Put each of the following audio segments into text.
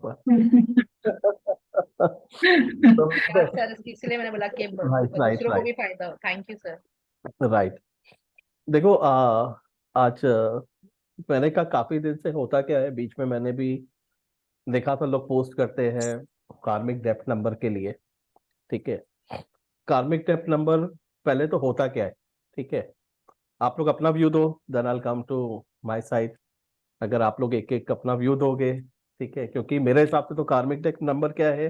ऊपर। धन्यवाद सर, इसलिए मैंने बोला कि राइट राइट दूसरों को राइट भी फायदा हो। Thank you sir. राइट। देखो आज मैंने कहा काफी दिन से होता क्या है, बीच में मैंने भी देखा था लोग पोस्ट करते हैं कार्मिक डेप्थ नंबर के लिए। ठीक है, कार्मिक डेप्थ नंबर पहले तो होता क्या है, ठीक है, आप लोग अपना व्यू दो, then I come to my side. अगर आप लोग एक एक अपना व्यू दोगे, ठीक है, क्योंकि मेरे हिसाब से तो कार्मिक डेप्थ नंबर क्या है,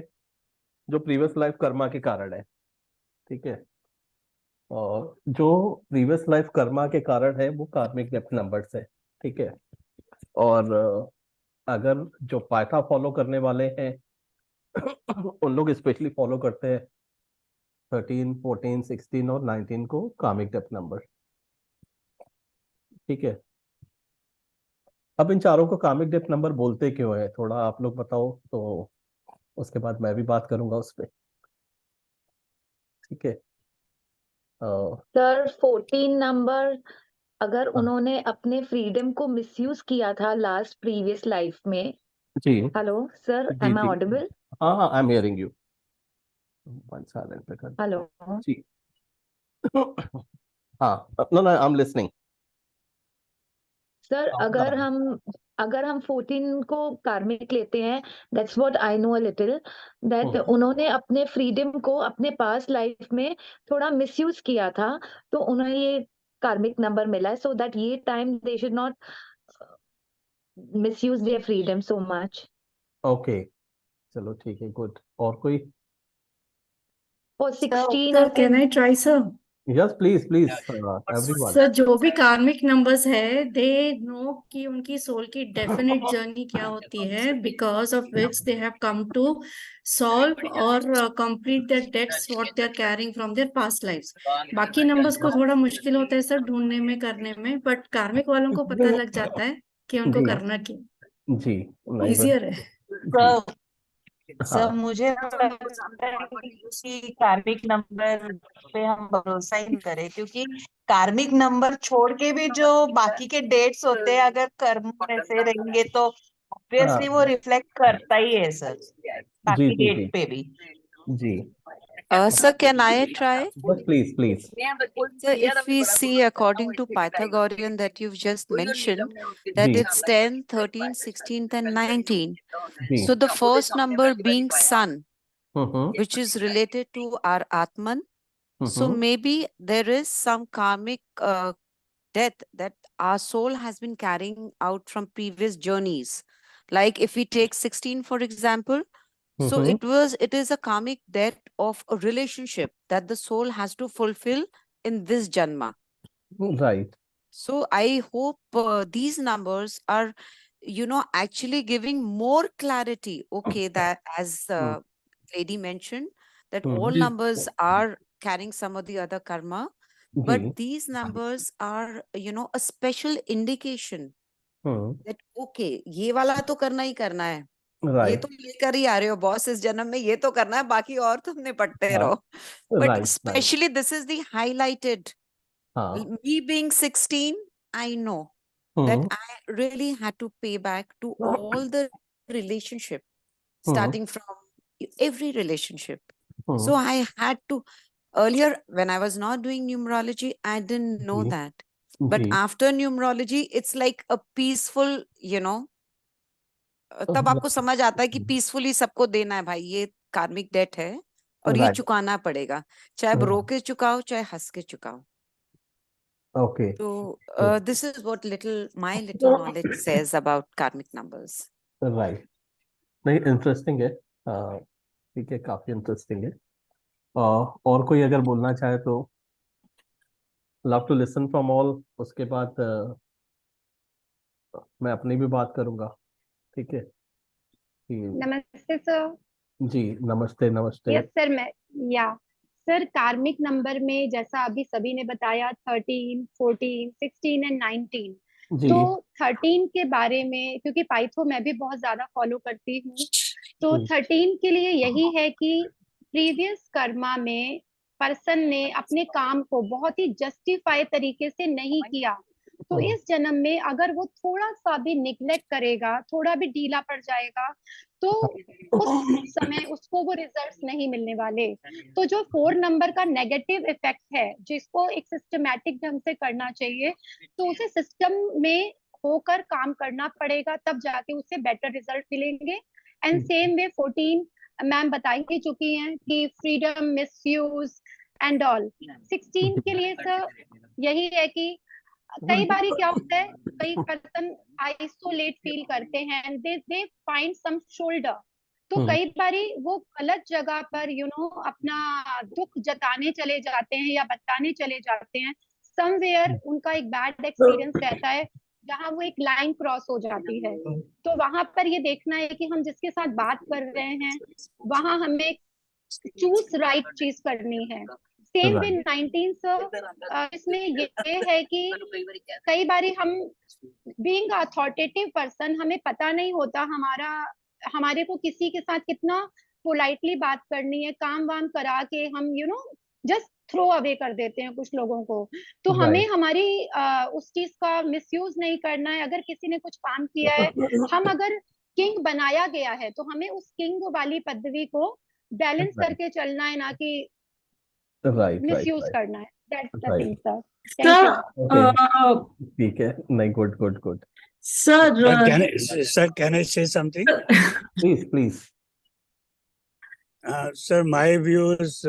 जो प्रीवियस लाइफ कर्मा के कारण है। ठीक है, और जो प्रीवियस लाइफ कर्मा के कारण है वो कार्मिक डेप्थ नंबर है। ठीक है, और अगर जो पाइथा फॉलो करने वाले हैं उन लोग स्पेशली फॉलो करते हैं 13, 14, 16 और 19 को कामिक डेप्थ नंबर। ठीक है, अब इन चारों को कामिक डेप्थ नंबर बोलते क्यों है, थोड़ा आप लोग बताओ, तो उसके बाद मैं भी बात करूंगा उस पर। ठीक है, सर 14 नंबर, अगर उन्होंने अपने फ्रीडम को मिसयूज किया था लास्ट प्रीवियस लाइफ में। जी हेलो सर, जी एम आई जी, ऑडिबल? हाँ हाँ, आई एम हियरिंग यू। वन साइलेंट पे कर देता हेलो हूँ जी। हाँ, no no, I am listening. Sir, आप बता रहे अगर हम 14 को कार्मिक लेते हैं, that's what I know a little, that हैं। उन्होंने अपने फ्रीडम को अपने पास्ट लाइफ में थोड़ा मिसयूज किया था, तो उन्हें ये कार्मिक नंबर मिला है, सो दैट ये time they should not misuse their freedom so much. Okay, चलो ठीक है, गुड। और कोई? और Sir, 16 sir, अगर can I try, sir? Yes please please, everyone. Sir, जो भी कार्मिक नंबर्स है, दे नो कि उनकी सोल की डेफिनेट जर्नी क्या होती है, because of which they have come to solve और complete their debts what they are carrying from their past lifes. बाकी नंबर्स को थोड़ा मुश्किल होता है सर ढूंढने में, करने में, बट कार्मिक वालों को पता लग जाता है कि उनको जी करना क्या, जी, नहीं इजियर है। जी, सर हाँ सर मुझे लगता है कि कार्मिक नंबर पे हम भरोसा ही नहीं करें, क्योंकि कार्मिक नंबर छोड़ के भी जो बाकी के डेट्स होते हैं, अगर कर्म में से रहेंगे तो ऑब्वियसली वो हाँ, रिफ्लेक्ट करता ही है सर, जी बाकी जी डेट जी पे भी। जी, Sir, can I try? बस please please. So if we see according to Pythagorean that you've just mentioned, जी that it's 10, 13, 16, and 19. जी, So the first number being sun, hmm which is related to our Atman. So hmm maybe there is some karmic death that our soul has been carrying out from previous journeys. Like if we take 16, for example, so hmm, it is a karmic debt of a relationship that the soul has to fulfill in this janma. Right. So I hope these numbers are, actually giving more clarity. Okay, that as lady mentioned, that all जी numbers are carrying some of the other karma, but जी, these numbers are, a special indication that okay, ये वाला तो करना ही करना है, ये right, तो लेकर ही आ रहे हो बॉस, इस जन्म में ये तो करना है, बाकी और तुम निपटते हाँ, रहो. But right right, especially this is the highlighted. हाँ, Me being 16, I know that hmm I really had to pay back to all the relationship, hmm starting from every relationship. So hmm, I had to, earlier when I was not doing numerology, I didn't know जी that. But जी, after numerology, it's like a peaceful, तब आपको समझ आता है कि peacefully सबको देना है भाई, ये कार्मिक डेट है और ये राइट, चुकाना पड़ेगा, चाहे आप रो के चुकाओ चाहे हंस के चुकाओ. Okay, So this is what my little knowledge says about karmic numbers. Right. नहीं, इंटरेस्टिंग है, ठीक है, काफी इंटरेस्टिंग है। और कोई अगर बोलना चाहे तो love to listen from all. उसके बाद मैं अपनी भी बात करूंगा। ठीक है कि नमस्ते सर। जी, नमस्ते नमस्ते। यस सर, मैं या सर कार्मिक नंबर में जैसा अभी सभी ने बताया 13, 14, 16 एंड 19। जी तो 13 के बारे में, क्योंकि पाइथो मैं भी बहुत ज्यादा फॉलो करती हूँ, तो जी 13 के लिए यही है कि प्रीवियस कर्मा में पर्सन ने अपने काम को बहुत ही जस्टिफाई तरीके से नहीं किया, तो इस जन्म में अगर वो थोड़ा सा भी निग्लेक्ट करेगा, थोड़ा भी ढीला पड़ जाएगा, तो उस समय उसको वो रिजल्ट्स नहीं मिलने वाले। तो जो 4 नंबर का नेगेटिव इफेक्ट है, जिसको एक सिस्टमैटिक ढंग से करना चाहिए, तो उसे सिस्टम में होकर काम करना पड़ेगा, तब जाके उसे बेटर रिजल्ट मिलेंगे। एंड सेम वे 14 मैम बता ही चुकी हैं कि फ्रीडम, मिसयूज एंड ऑल। 16 के लिए सर यही है कि कई बारी क्या होता है, कई पर्सन आइसोलेट फील करते हैं, दे फाइंड सम शोल्डर, तो कई बारी वो गलत जगह पर अपना दुख जताने चले जाते हैं या बताने चले जाते हैं। समवेयर उनका एक बैड एक्सपीरियंस रहता है जहां वो एक लाइन क्रॉस हो जाती है। तो वहां पर ये देखना है कि हम जिसके साथ बात कर रहे हैं वहां हमें चूज राइट चीज करनी है। सेम विद 19 सर, इसमें ये है कि कई बारी हम बीइंग अथॉरिटेटिव पर्सन, हमें पता नहीं होता हमारे को किसी के साथ कितना पोलाइटली बात करनी है, काम वाम करा के हम जस्ट थ्रो अवे कर देते हैं कुछ लोगों को। तो हमें हमारी उस चीज का मिसयूज नहीं करना है। अगर किसी ने कुछ काम किया है, हम अगर किंग बनाया गया है, तो हमें उस किंग वाली पदवी को बैलेंस करके चलना है, ना कि मिसयूज करना है। That's the thing sir. Thank you. ठीक है, नहीं, good good good. Sir, can I say something? Please. Sir, my views,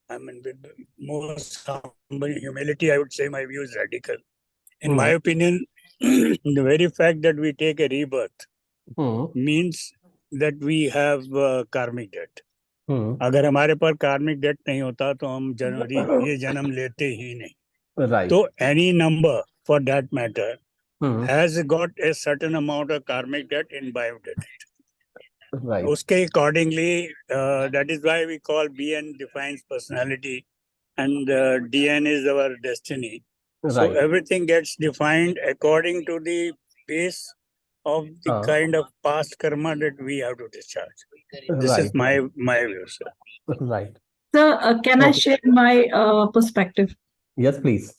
I mean, with most humble humility, I would say my view is radical. In my opinion, the very fact that we take a rebirth means that we have karmic debt. अगर हमारे पर कार्मिक date नहीं होता तो हम ये जन्म लेते ही नहीं। Right. तो any number for that matter has got a certain amount of karmic debt in bio-debt. Right. उसके accordingly, that is why we call BN defines personality and DN is our destiny. So Right. everything gets defined according to the base of the kind of past karma that we have to discharge. This is my view, sir. Right. Sir, can I share my perspective? Yes, please.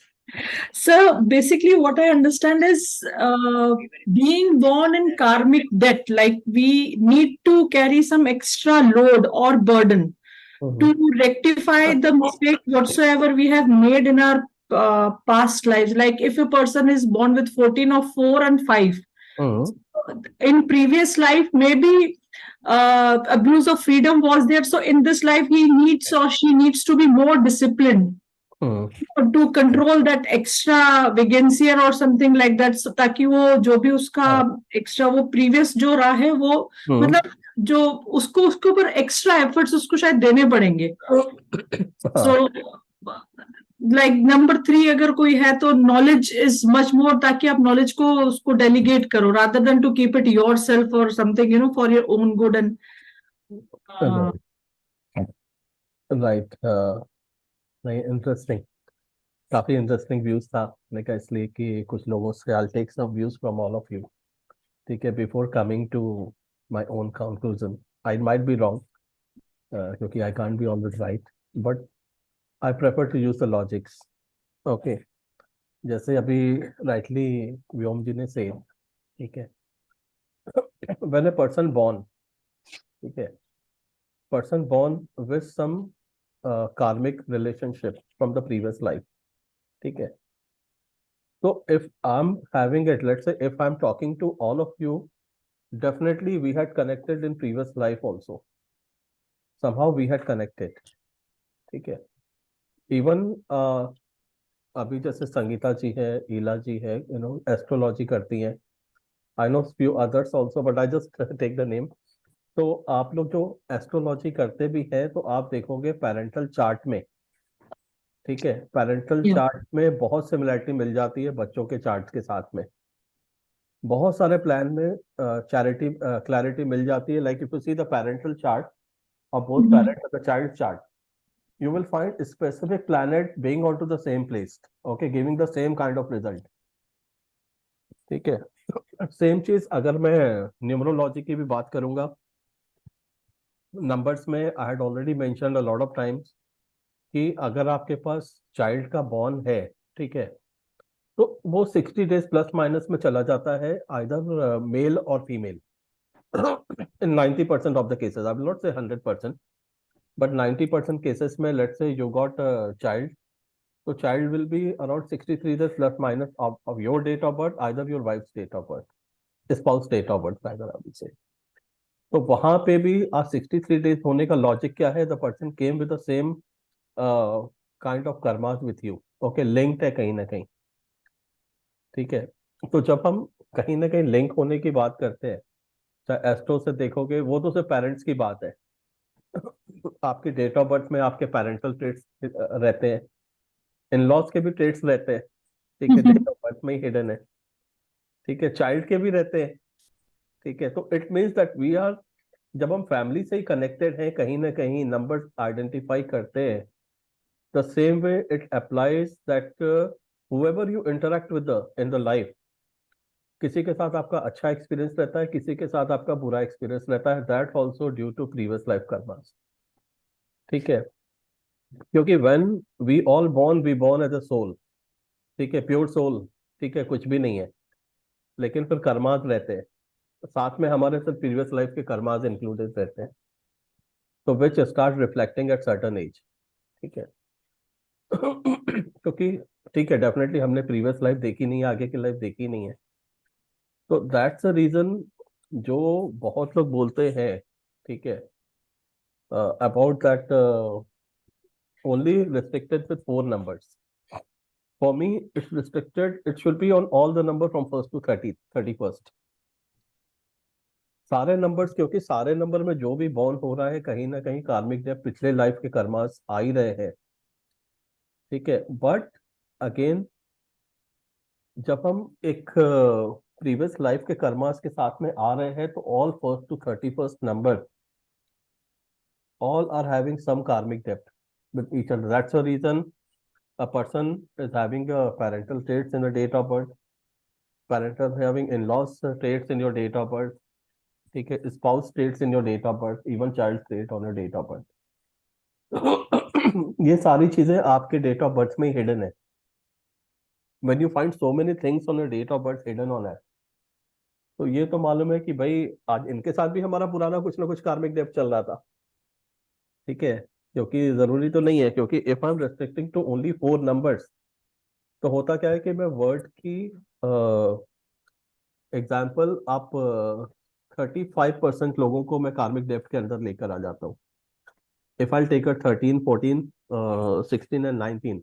So basically what I understand is being born in karmic debt, like we need to carry some extra load or burden to rectify the mistake whatsoever we have made in our past lives. Like if a person is born with 14 of 4 and 5, in previous life maybe abuse of freedom was there, so in this life he needs or she needs to be more disciplined to control that extra vacancier or something like that, so ताकि वो जो भी उसका extra वो previous जो रहा है वो मतलब जो उसको उसके ऊपर extra efforts उसको शायद देने पड़ेंगे। So like number 3 अगर कोई है तो knowledge is much more, ताकि आप knowledge को उसको delegate करो rather than to keep it yourself or something for your own good and right. नहीं, इंटरेस्टिंग, काफी इंटरेस्टिंग व्यूज था। मैंने कहा इसलिए कि कुछ लोगों से I'll take some views from all of you, ठीक है, before coming to my own conclusion. I might be wrong, क्योंकि I can't be always right, but I prefer to use the logics. Okay, जैसे अभी rightly व्योम जी ने say, ठीक है, when a person born, ठीक है, person born with some karmic relationship from the previous life, ठीक है, so if I'm having it, let's say if I'm talking to all of you, definitely we had connected in previous life also, somehow we had connected, ठीक है, even अभी जैसे संगीता जी है, ईला जी है, astrology करती हैं, I know few others also, but I just take the name. तो आप लोग जो एस्ट्रोलॉजी करते भी हैं तो आप देखोगे पेरेंटल चार्ट में, ठीक है, पेरेंटल चार्ट में बहुत सिमिलरिटी मिल जाती है बच्चों के चार्ट के साथ में, बहुत सारे प्लान में क्लैरिटी मिल जाती है। Like if you see the parental chart of both parents of the child chart, you will find specific planet being onto the same place, okay, giving the same kind of result, ठीक है। Same चीज अगर मैं numerology की भी बात करूंगा, numbers में I had already mentioned a lot of times कि अगर आपके पास चाइल्ड का बॉर्न है, ठीक है, तो वो 60 डेज प्लस माइनस में चला जाता है, आइदर मेल और female, in 90% of the cases, I will not say 100%, but 90% cases में let's say you got a child, so child will be around 63 days plus minus of your date of birth, either your wife's date of birth, spouse date of birth rather I will say. तो वहां पे भी 63 days होने का logic क्या है? The person came with the same kind of karmas with you, okay, linked है कहीं ना कहीं, ठीक है। तो जब हम कहीं ना कहीं लिंक होने की बात करते हैं, चाहे एस्ट्रो से देखोगे, वो तो सिर्फ पेरेंट्स की बात है। आपकी डेट ऑफ बर्थ में आपके पेरेंटल ट्रेट्स रहते हैं, इन लॉज के भी ट्रेट्स रहते हैं, ठीक है, डेट ऑफ बर्थ में ही हिडन है, ठीक है, चाइल्ड के भी रहते हैं, ठीक है। तो it means that we are, जब हम फैमिली से ही कनेक्टेड हैं, कहीं ना कहीं नंबर आइडेंटिफाई करते हैं, the same way it applies that whoever you interact with in the life, किसी के साथ आपका अच्छा एक्सपीरियंस रहता है, किसी के साथ आपका बुरा एक्सपीरियंस रहता है, that also due to previous life karmas, ठीक है। क्योंकि when we all born, we born as a soul, ठीक है, प्योर सोल, ठीक है, कुछ भी नहीं है, लेकिन फिर कर्मास रहते हैं साथ में, हमारे सब प्रीवियस लाइफ के कर्मास इंक्लूडेड रहते हैं, तो which start reflecting at certain age, ठीक है। क्योंकि ठीक है, डेफिनेटली हमने प्रीवियस लाइफ देखी नहीं है, आगे की लाइफ देखी नहीं है, तो दैट्स अ रीजन जो बहुत लोग बोलते हैं, ठीक है, about that only restricted with 4 numbers. For me, it's restricted, it should be on all the number from 1st to 31st. सारे नंबर्स, क्योंकि सारे नंबर में जो भी बॉर्न हो रहा है, कहीं ना कहीं कार्मिक डेप्थ पिछले लाइफ के कर्मास आ ही रहे हैं, ठीक है। बट अगेन, जब हम एक प्रीवियस लाइफ के कर्मास के साथ में आ रहे हैं, तो all 1st to 31st number all are having some karmic debt with each other. That's the reason a person is having a parental traits in the date of birth, parental having in-laws traits in your date of birth, ठीक है, spouse traits in your date of birth, even child trait on your date of birth. ये सारी चीजें आपके date of birth में hidden है. When you find so many things on your date of birth hidden on it, तो ये तो मालूम है कि भाई आज इनके साथ भी हमारा पुराना कुछ ना कुछ कार्मिक डेप्थ चल रहा था, ठीक है. क्योंकि जरूरी तो नहीं है, क्योंकि if I am restricting to only 4 numbers, तो होता क्या है कि मैं वर्ड की एग्जाम्पल आप 35% लोगों को मैं कार्मिक डेप्थ के अंदर लेकर आ जाता हूँ. इफ आई टेक 13, 14, 16 एंड 19,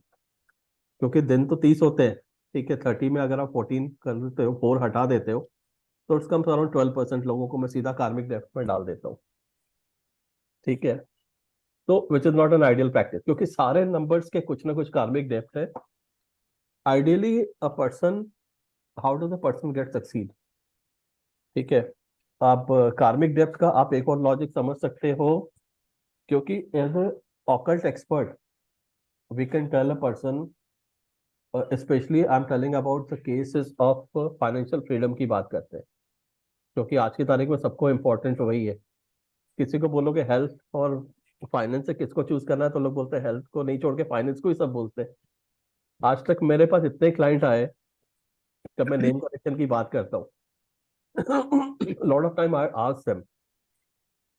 क्योंकि दिन तो 30 होते हैं, ठीक है. 30 में अगर आप 14 कर देते हो, 4 हटा देते हो, तो इट्स कम्स अराउंड 12% लोगों को मैं सीधा कार्मिक डेप्थ में डाल देता हूँ, ठीक है. तो which is not an ideal practice, क्योंकि सारे नंबर्स के कुछ ना कुछ कार्मिक डेप्थ है. Ideally a person, how does a person get succeed, ठीक है. आप कार्मिक डेप्थ का आप एक और लॉजिक समझ सकते हो, क्योंकि as a occult expert we can tell a person, specially I am telling about the cases of financial freedom की बात करते हैं, क्योंकि आज की तारीख में सबको इम्पोर्टेंट वही है. किसी को बोलोगे हेल्थ और फाइनेंस से किसको चूज करना है, तो लोग बोलते हैं हेल्थ को नहीं छोड़ के फाइनेंस को ही सब बोलते हैं. आज तक मेरे पास इतने क्लाइंट आए, जब मैं नेम करेक्शन की बात करता हूँ, lot of time I ask them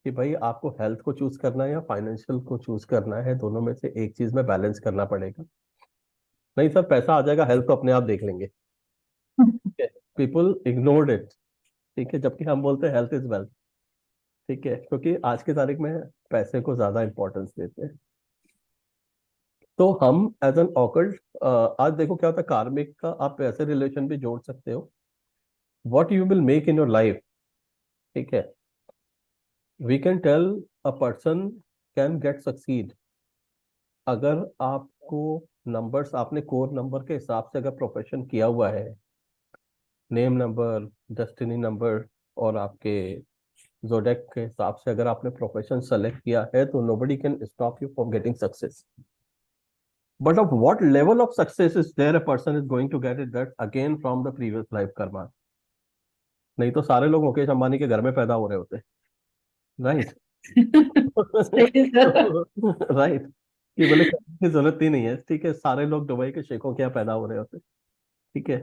कि भाई आपको हेल्थ को चूज करना है या फाइनेंशियल को चूज करना है, दोनों में से एक चीज में बैलेंस करना पड़ेगा. नहीं सर, पैसा आ जाएगा, हेल्थ तो अपने आप देख लेंगे. पीपल इग्नोर्ड इट, ठीक है, जबकि हम बोलते हैं हेल्थ इज वेल्थ, ठीक है, क्योंकि आज की तारीख में पैसे को ज्यादा इंपॉर्टेंस देते हैं. तो हम एज एन ऑकल्ट, आज देखो क्या होता है, कार्मिक का आप ऐसे रिलेशन भी जोड़ सकते हो, what you will make in your life, ठीक है. We can tell a person can get succeed अगर आपको नंबर्स, आपने कोर नंबर के हिसाब से अगर प्रोफेशन किया हुआ है, नेम नंबर, डेस्टिनी नंबर और आपके ज़ोडिएक के हिसाब से अगर आपने प्रोफेशन सेलेक्ट किया है, तो nobody can stop you from getting success. But of what level of success is there a person is going to get it, that again from the previous life karma. नहीं तो सारे लोग मुकेश अंबानी के घर में पैदा हो रहे होते, राइट. राइट, कि बोले की जरूरत ही नहीं है, ठीक है. सारे लोग दुबई के शेखों के यहाँ पैदा हो रहे होते, ठीक है.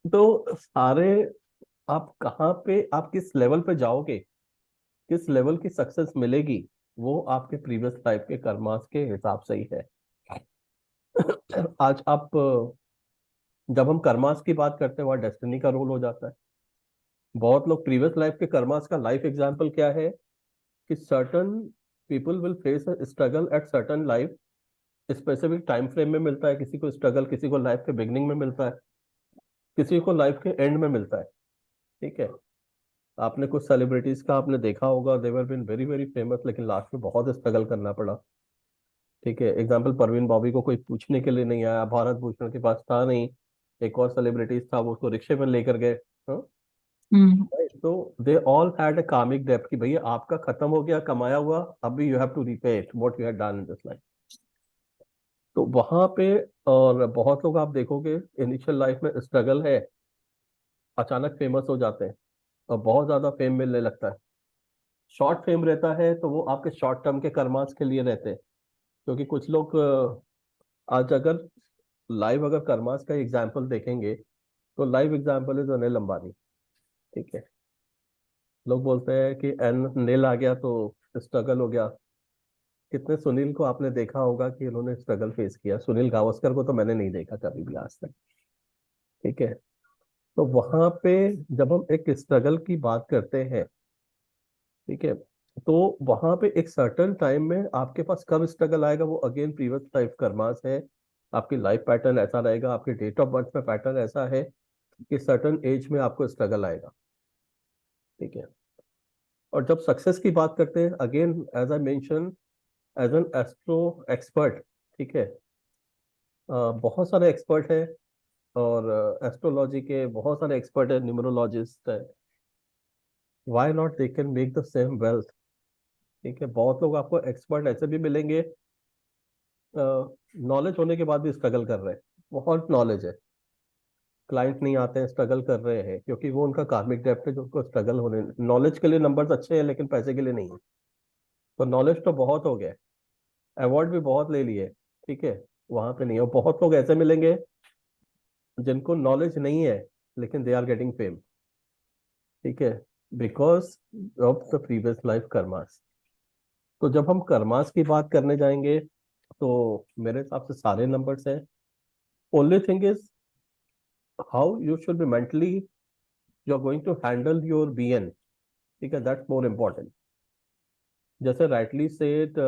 तो सारे, आप कहाँ पे, आप किस लेवल पे जाओगे, किस लेवल की सक्सेस मिलेगी वो आपके प्रीवियस लाइफ के कर्मास के हिसाब से ही है। आज आप जब हम कर्मास की बात करते हैं वहाँ डेस्टिनी का रोल हो जाता है। बहुत लोग प्रीवियस लाइफ के कर्मास का लाइफ एग्जाम्पल क्या है कि certain people will face struggle at certain life specific time frame में मिलता है। किसी को स्ट्रगल किसी को लाइफ के बिगनिंग में मिलता है, किसी को लाइफ के एंड में मिलता है। ठीक है, आपने कुछ सेलिब्रिटीज का आपने देखा होगा, दे वर बीन वेरी वेरी फेमस, लेकिन लास्ट में बहुत स्ट्रगल करना पड़ा। ठीक है, एग्जाम्पल परवीन बॉबी को कोई पूछने के लिए नहीं आया, भारत भूषण के पास था नहीं, एक और सेलिब्रिटीज था वो उसको रिक्शे में लेकर गए। हाँ? तो दे ऑल हैड अ कार्मिक डेब्ट कि भैया आपका खत्म हो गया कमाया हुआ, अभी you have to repay it what you had done in this life. तो वहां पे और बहुत लोग आप देखोगे इनिशियल लाइफ में स्ट्रगल है, अचानक फेमस हो जाते हैं और बहुत ज्यादा फेम मिलने लगता है। शॉर्ट फेम रहता है तो वो आपके शॉर्ट टर्म के कर्मास के लिए रहते हैं। क्योंकि कुछ लोग आज अगर लाइव अगर कर्मास का एग्जाम्पल देखेंगे तो live example is Anil Ambani. ठीक है, लोग बोलते हैं कि एन नील आ गया तो स्ट्रगल हो गया। कितने सुनील को आपने देखा होगा कि उन्होंने स्ट्रगल फेस किया? सुनील गावस्कर को तो मैंने नहीं देखा कभी भी आज तक। ठीक है, तो वहां पे जब हम एक स्ट्रगल की बात करते हैं, ठीक है, तो वहां पे एक सर्टन टाइम में आपके पास कब स्ट्रगल आएगा वो अगेन प्रीवियस लाइफ कर्मास है। आपकी लाइफ पैटर्न ऐसा रहेगा, आपके डेट ऑफ बर्थ में पैटर्न ऐसा है कि सर्टन एज में आपको स्ट्रगल आएगा। ठीक है, और जब सक्सेस की बात करते हैं again as I mention as an astro expert, ठीक है, बहुत सारे एक्सपर्ट हैं और एस्ट्रोलॉजी के बहुत सारे एक्सपर्ट है, न्यूमरोलॉजिस्ट है। Why not they can make the same wealth. ठीक है, बहुत लोग आपको एक्सपर्ट ऐसे भी मिलेंगे नॉलेज होने के बाद भी स्ट्रगल कर रहे हैं, बहुत नॉलेज है, क्लाइंट नहीं आते हैं, स्ट्रगल कर रहे हैं क्योंकि वो उनका कार्मिक डेप्थ है जो उनको स्ट्रगल होने। नॉलेज के लिए नंबर्स अच्छे हैं लेकिन पैसे के लिए नहीं है। तो नॉलेज तो बहुत हो गया, अवार्ड भी बहुत ले लिए, ठीक है, वहां पे नहीं है। और बहुत लोग ऐसे मिलेंगे जिनको नॉलेज नहीं है लेकिन दे आर गेटिंग फेम। ठीक है, because of the previous life karmas. तो जब हम कर्मास की बात करने जाएंगे तो मेरे हिसाब से सारे नंबर्स हैं। Only thing is how you should be mentally you are going to handle your BN. ठीक है, दैट्स मोर इम्पोर्टेंट। जैसे राइटली सेड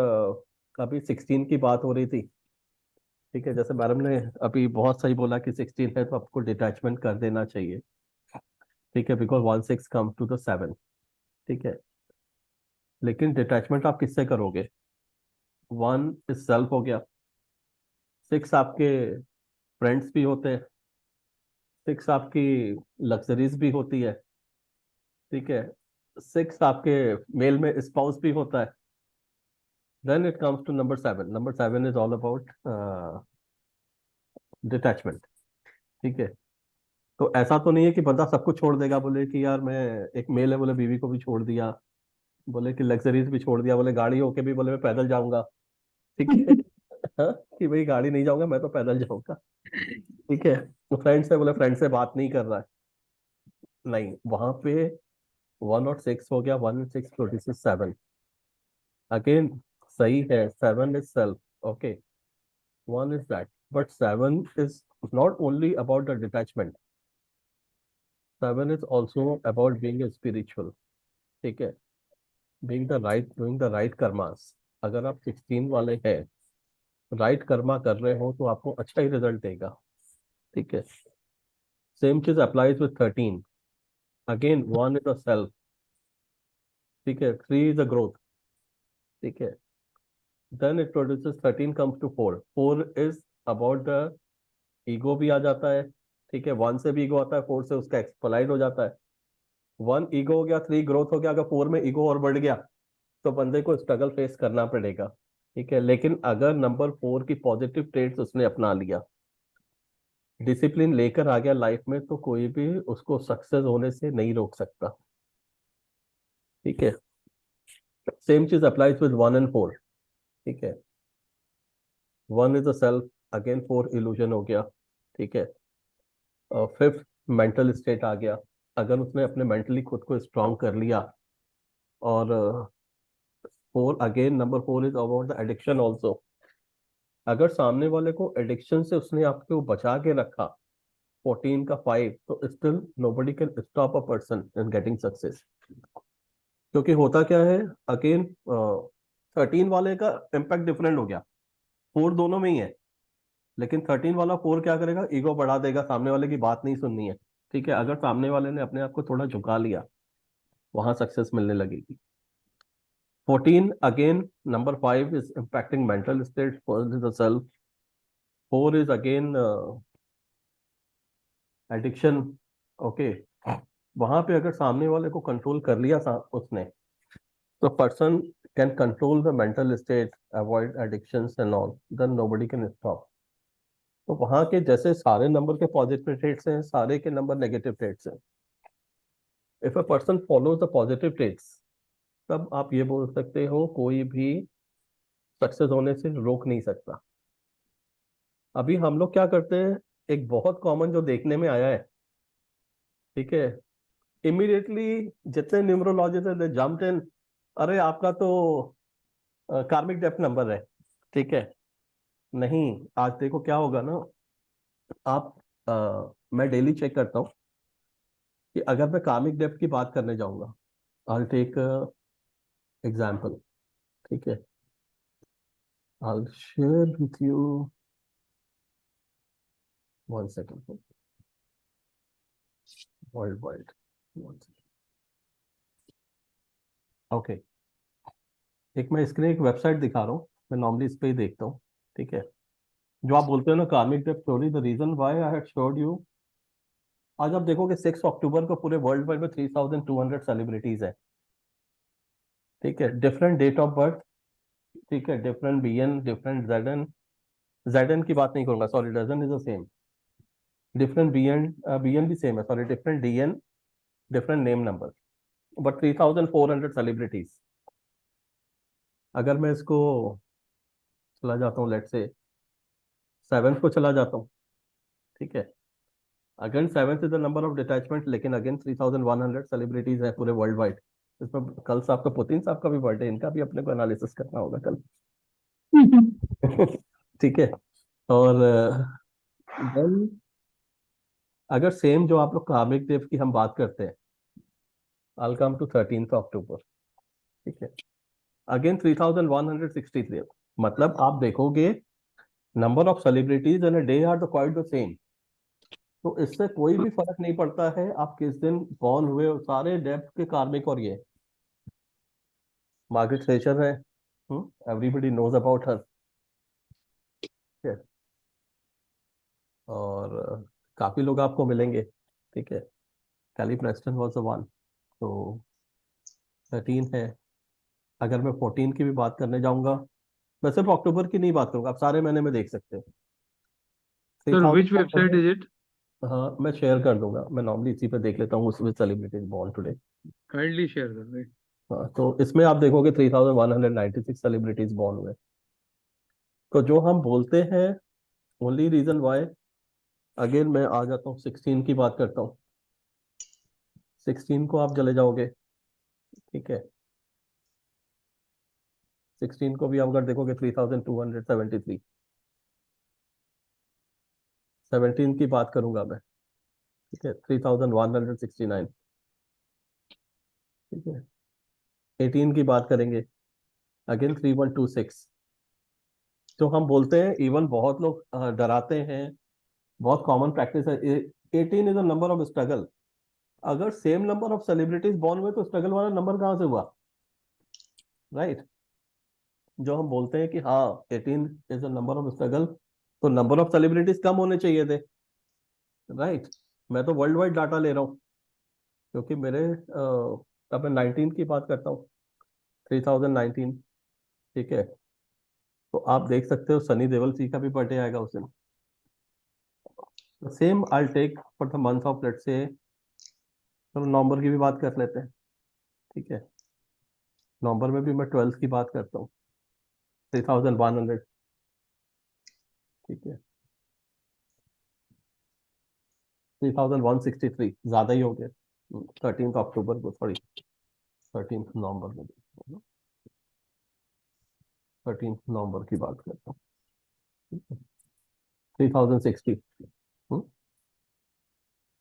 अभी 16 की बात हो रही थी। ठीक है, जैसे मैडम ने अभी बहुत सही बोला कि 16 है तो आपको डिटैचमेंट कर देना चाहिए। ठीक है, बिकॉज 1 6 कम टू द 7। ठीक है, लेकिन डिटैचमेंट आप किससे करोगे? 1 इज सेल्फ हो गया, 6 आपके फ्रेंड्स भी होते हैं, 6 आपकी लग्जरीज भी होती है। ठीक है, 6 आपके मेल में स्पाउस भी होता है। Then it comes to number 7। Number 7 is all about detachment. ठीक है, तो ऐसा तो नहीं है कि बंदा सब कुछ छोड़ देगा, बोले कि यार मैं एक मेल है बोले बीवी को भी छोड़ दिया, बोले कि लग्जरीज भी छोड़ दिया, बोले गाड़ी होके भी बोले मैं पैदल जाऊंगा। ठीक है, हाँ, कि भाई गाड़ी नहीं जाऊंगा मैं तो पैदल जाऊंगा। ठीक है, तो फ्रेंड से बोले फ्रेंड से बात नहीं कर रहा है। नहीं, वहां पे 1 और 6 हो गया, 1 6 27 अगेन सही है। 7 is self, okay, 1 is that, but 7 is not only about the detachment, 7 is also about being spiritual. ठीक है, being the right doing the right karmas. अगर आप 16 वाले हैं, राइट कर्मा कर रहे हो तो आपको अच्छा ही रिजल्ट देगा। ठीक है, सेम चीज applies with 13। Again 1 is a self, ठीक है, 3 इज अ ग्रोथ। ठीक है, then it produces 13 comes to 4। 4 is about the ego भी आ जाता है। ठीक है, 1 से भी ईगो आता है, 4 से उसका एक्सप्लाइड हो जाता है। 1 ईगो हो गया, 3 ग्रोथ हो गया। अगर 4 में ईगो और बढ़ गया तो बंदे को स्ट्रगल फेस करना पड़ेगा। ठीक है, लेकिन अगर नंबर 4 की पॉजिटिव ट्रेड्स उसने अपना लिया, डिसिप्लिन लेकर आ गया लाइफ में, तो कोई भी उसको सक्सेस होने से नहीं रोक सकता। ठीक है, सेम चीज अप्लाइज विद 1 and 4। ठीक है, 1 is a self, again 4 illusion हो गया। ठीक है, 5th मेंटल स्टेट आ गया। अगर उसने अपने मेंटली खुद को स्ट्रांग कर लिया और 4 again, number 4 is about the addiction also. अगर सामने वाले को एडिक्शन से उसने आपको बचा के रखा 14 का 5, तो still nobody can stop a person in getting success. क्योंकि होता क्या है, अगेन 13 वाले का इम्पैक्ट डिफरेंट हो गया, 4 दोनों में ही है, लेकिन 13 वाला 4 क्या करेगा, ईगो बढ़ा देगा, सामने वाले की बात नहीं सुननी है। ठीक है, अगर सामने वाले ने अपने आप को थोड़ा झुका लिया, वहां सक्सेस मिलने लगेगी। 14 again, number 5 is impacting mental state, first is the self, 4 is again addiction. Okay, वहां पे अगर सामने वाले को कंट्रोल कर लिया उसने, तो person can control the mental state, avoid addictions and all, then nobody can stop. तो वहां के जैसे सारे नंबर के पॉजिटिव ट्रेट्स हैं, सारे के नंबर नेगेटिव ट्रेट्स हैं। If a person follows the positive traits, तब आप ये बोल सकते हो कोई भी सक्सेस होने से रोक नहीं सकता। अभी हम लोग क्या करते हैं, एक बहुत कॉमन जो देखने में आया है, ठीक है, इमीडिएटली जितने न्यूमरोलॉजिस्ट है दे जंप्ड इन, अरे आपका तो कार्मिक डेप्थ नंबर है। ठीक है, नहीं, आज देखो क्या होगा ना, आप मैं डेली चेक करता हूँ कि अगर मैं कार्मिक डेप्थ की बात करने जाऊंगा, आई टेक एग्जाम्पल। ठीक है, I share with you, one second, world wide, okay. एक मैं स्क्रीन एक वेबसाइट दिखा रहा हूँ, मैं नॉर्मली इस पे ही देखता हूँ। ठीक है, जो आप बोलते हो ना karmic depth story, the reason why I had showed you, आज आप देखोगे 6 अक्टूबर को पूरे वर्ल्ड वाइड में 3200 सेलिब्रिटीज है। ठीक है, डिफरेंट डेट ऑफ बर्थ, ठीक है, डिफरेंट बीएन, डिफरेंट जेडन, जेडन की बात नहीं करूंगा, sorry, dozen is the same, different BN, BN भी सेम है, sorry, different DN, different name number, but 3400 celebrities. अगर मैं इसको चला जाता हूँ, लेट से 7th को चला जाता हूँ। ठीक है, again 7th is the number of detachment, लेकिन अगेन 3100 सेलिब्रिटीज है पूरे वर्ल्ड वाइड। इसमें कल साहब का, पुतिन साहब का भी बर्थडे, इनका भी अपने को एनालिसिस करना होगा कल। ठीक है, और then, अगर सेम जो आप लोग कार्मिक डेप्थ की हम बात करते हैं, I'll come to 13th अक्टूबर। ठीक है, अगेन 3163, मतलब आप देखोगे number of celebrities in a day are the quite the same. तो इससे कोई भी फर्क नहीं पड़ता है आप किस दिन बॉर्न हुए हो, सारे डेप्थ के कार्मिक। और ये मार्गरेट थ्रेशर है, एवरीबडी नोज अबाउट हर। और काफी लोग आपको मिलेंगे। ठीक है, कैली प्रेस्टन वाज द वन, तो 13 है। अगर मैं 14 की भी बात करने जाऊंगा, मैं सिर्फ अक्टूबर की नहीं बात करूंगा, आप सारे महीने में देख सकते हो। Sir, which website 3000, is it? हाँ मैं शेयर कर दूंगा, मैं नॉर्मली इसी पे देख लेता हूँ, उसमें celebrities born today. Kindly share, sir. हाँ, तो इसमें आप देखोगे 3196 सेलिब्रिटीज बॉर्न हुए। तो जो हम बोलते हैं ओनली रीजन वाई, अगेन मैं आ जाता हूँ 16 की बात करता हूँ। 16 को आप चले जाओगे, ठीक है, 16 को भी आप अगर देखोगे 3273। 17 की बात करूंगा मैं, ठीक है, 3169। ठीक है, 18 की बात करेंगे, अगेन 3126। जो हम बोलते हैं, इवन बहुत लोग डराते हैं, बहुत कॉमन प्रैक्टिस है, 18 is a number of struggle. अगर same number of celebrities born हुए तो स्ट्रगल वाला नंबर कहाँ से हुआ, राइट? जो हम बोलते हैं कि हाँ 18 is a number of struggle, तो नंबर ऑफ सेलिब्रिटीज कम होने चाहिए थे, राइट? मैं तो वर्ल्ड वाइड डाटा ले रहा हूँ, क्योंकि मेरे अब मैं 19 की बात करता हूँ, 3019। ठीक है, तो आप देख सकते हो सनी देओल जी का भी बर्थडे आएगा उस दिन। Same I take for the month of, let's say, चलो नवंबर की भी बात कर लेते हैं। ठीक है, नवंबर में भी मैं 12th की बात करता हूँ, 3100। ठीक है, 3163, ज्यादा ही हो गया 13 अक्टूबर को, सॉरी। 13 नवंबर में देखते हैं, 13 नवंबर की बात करता हूँ, 3060।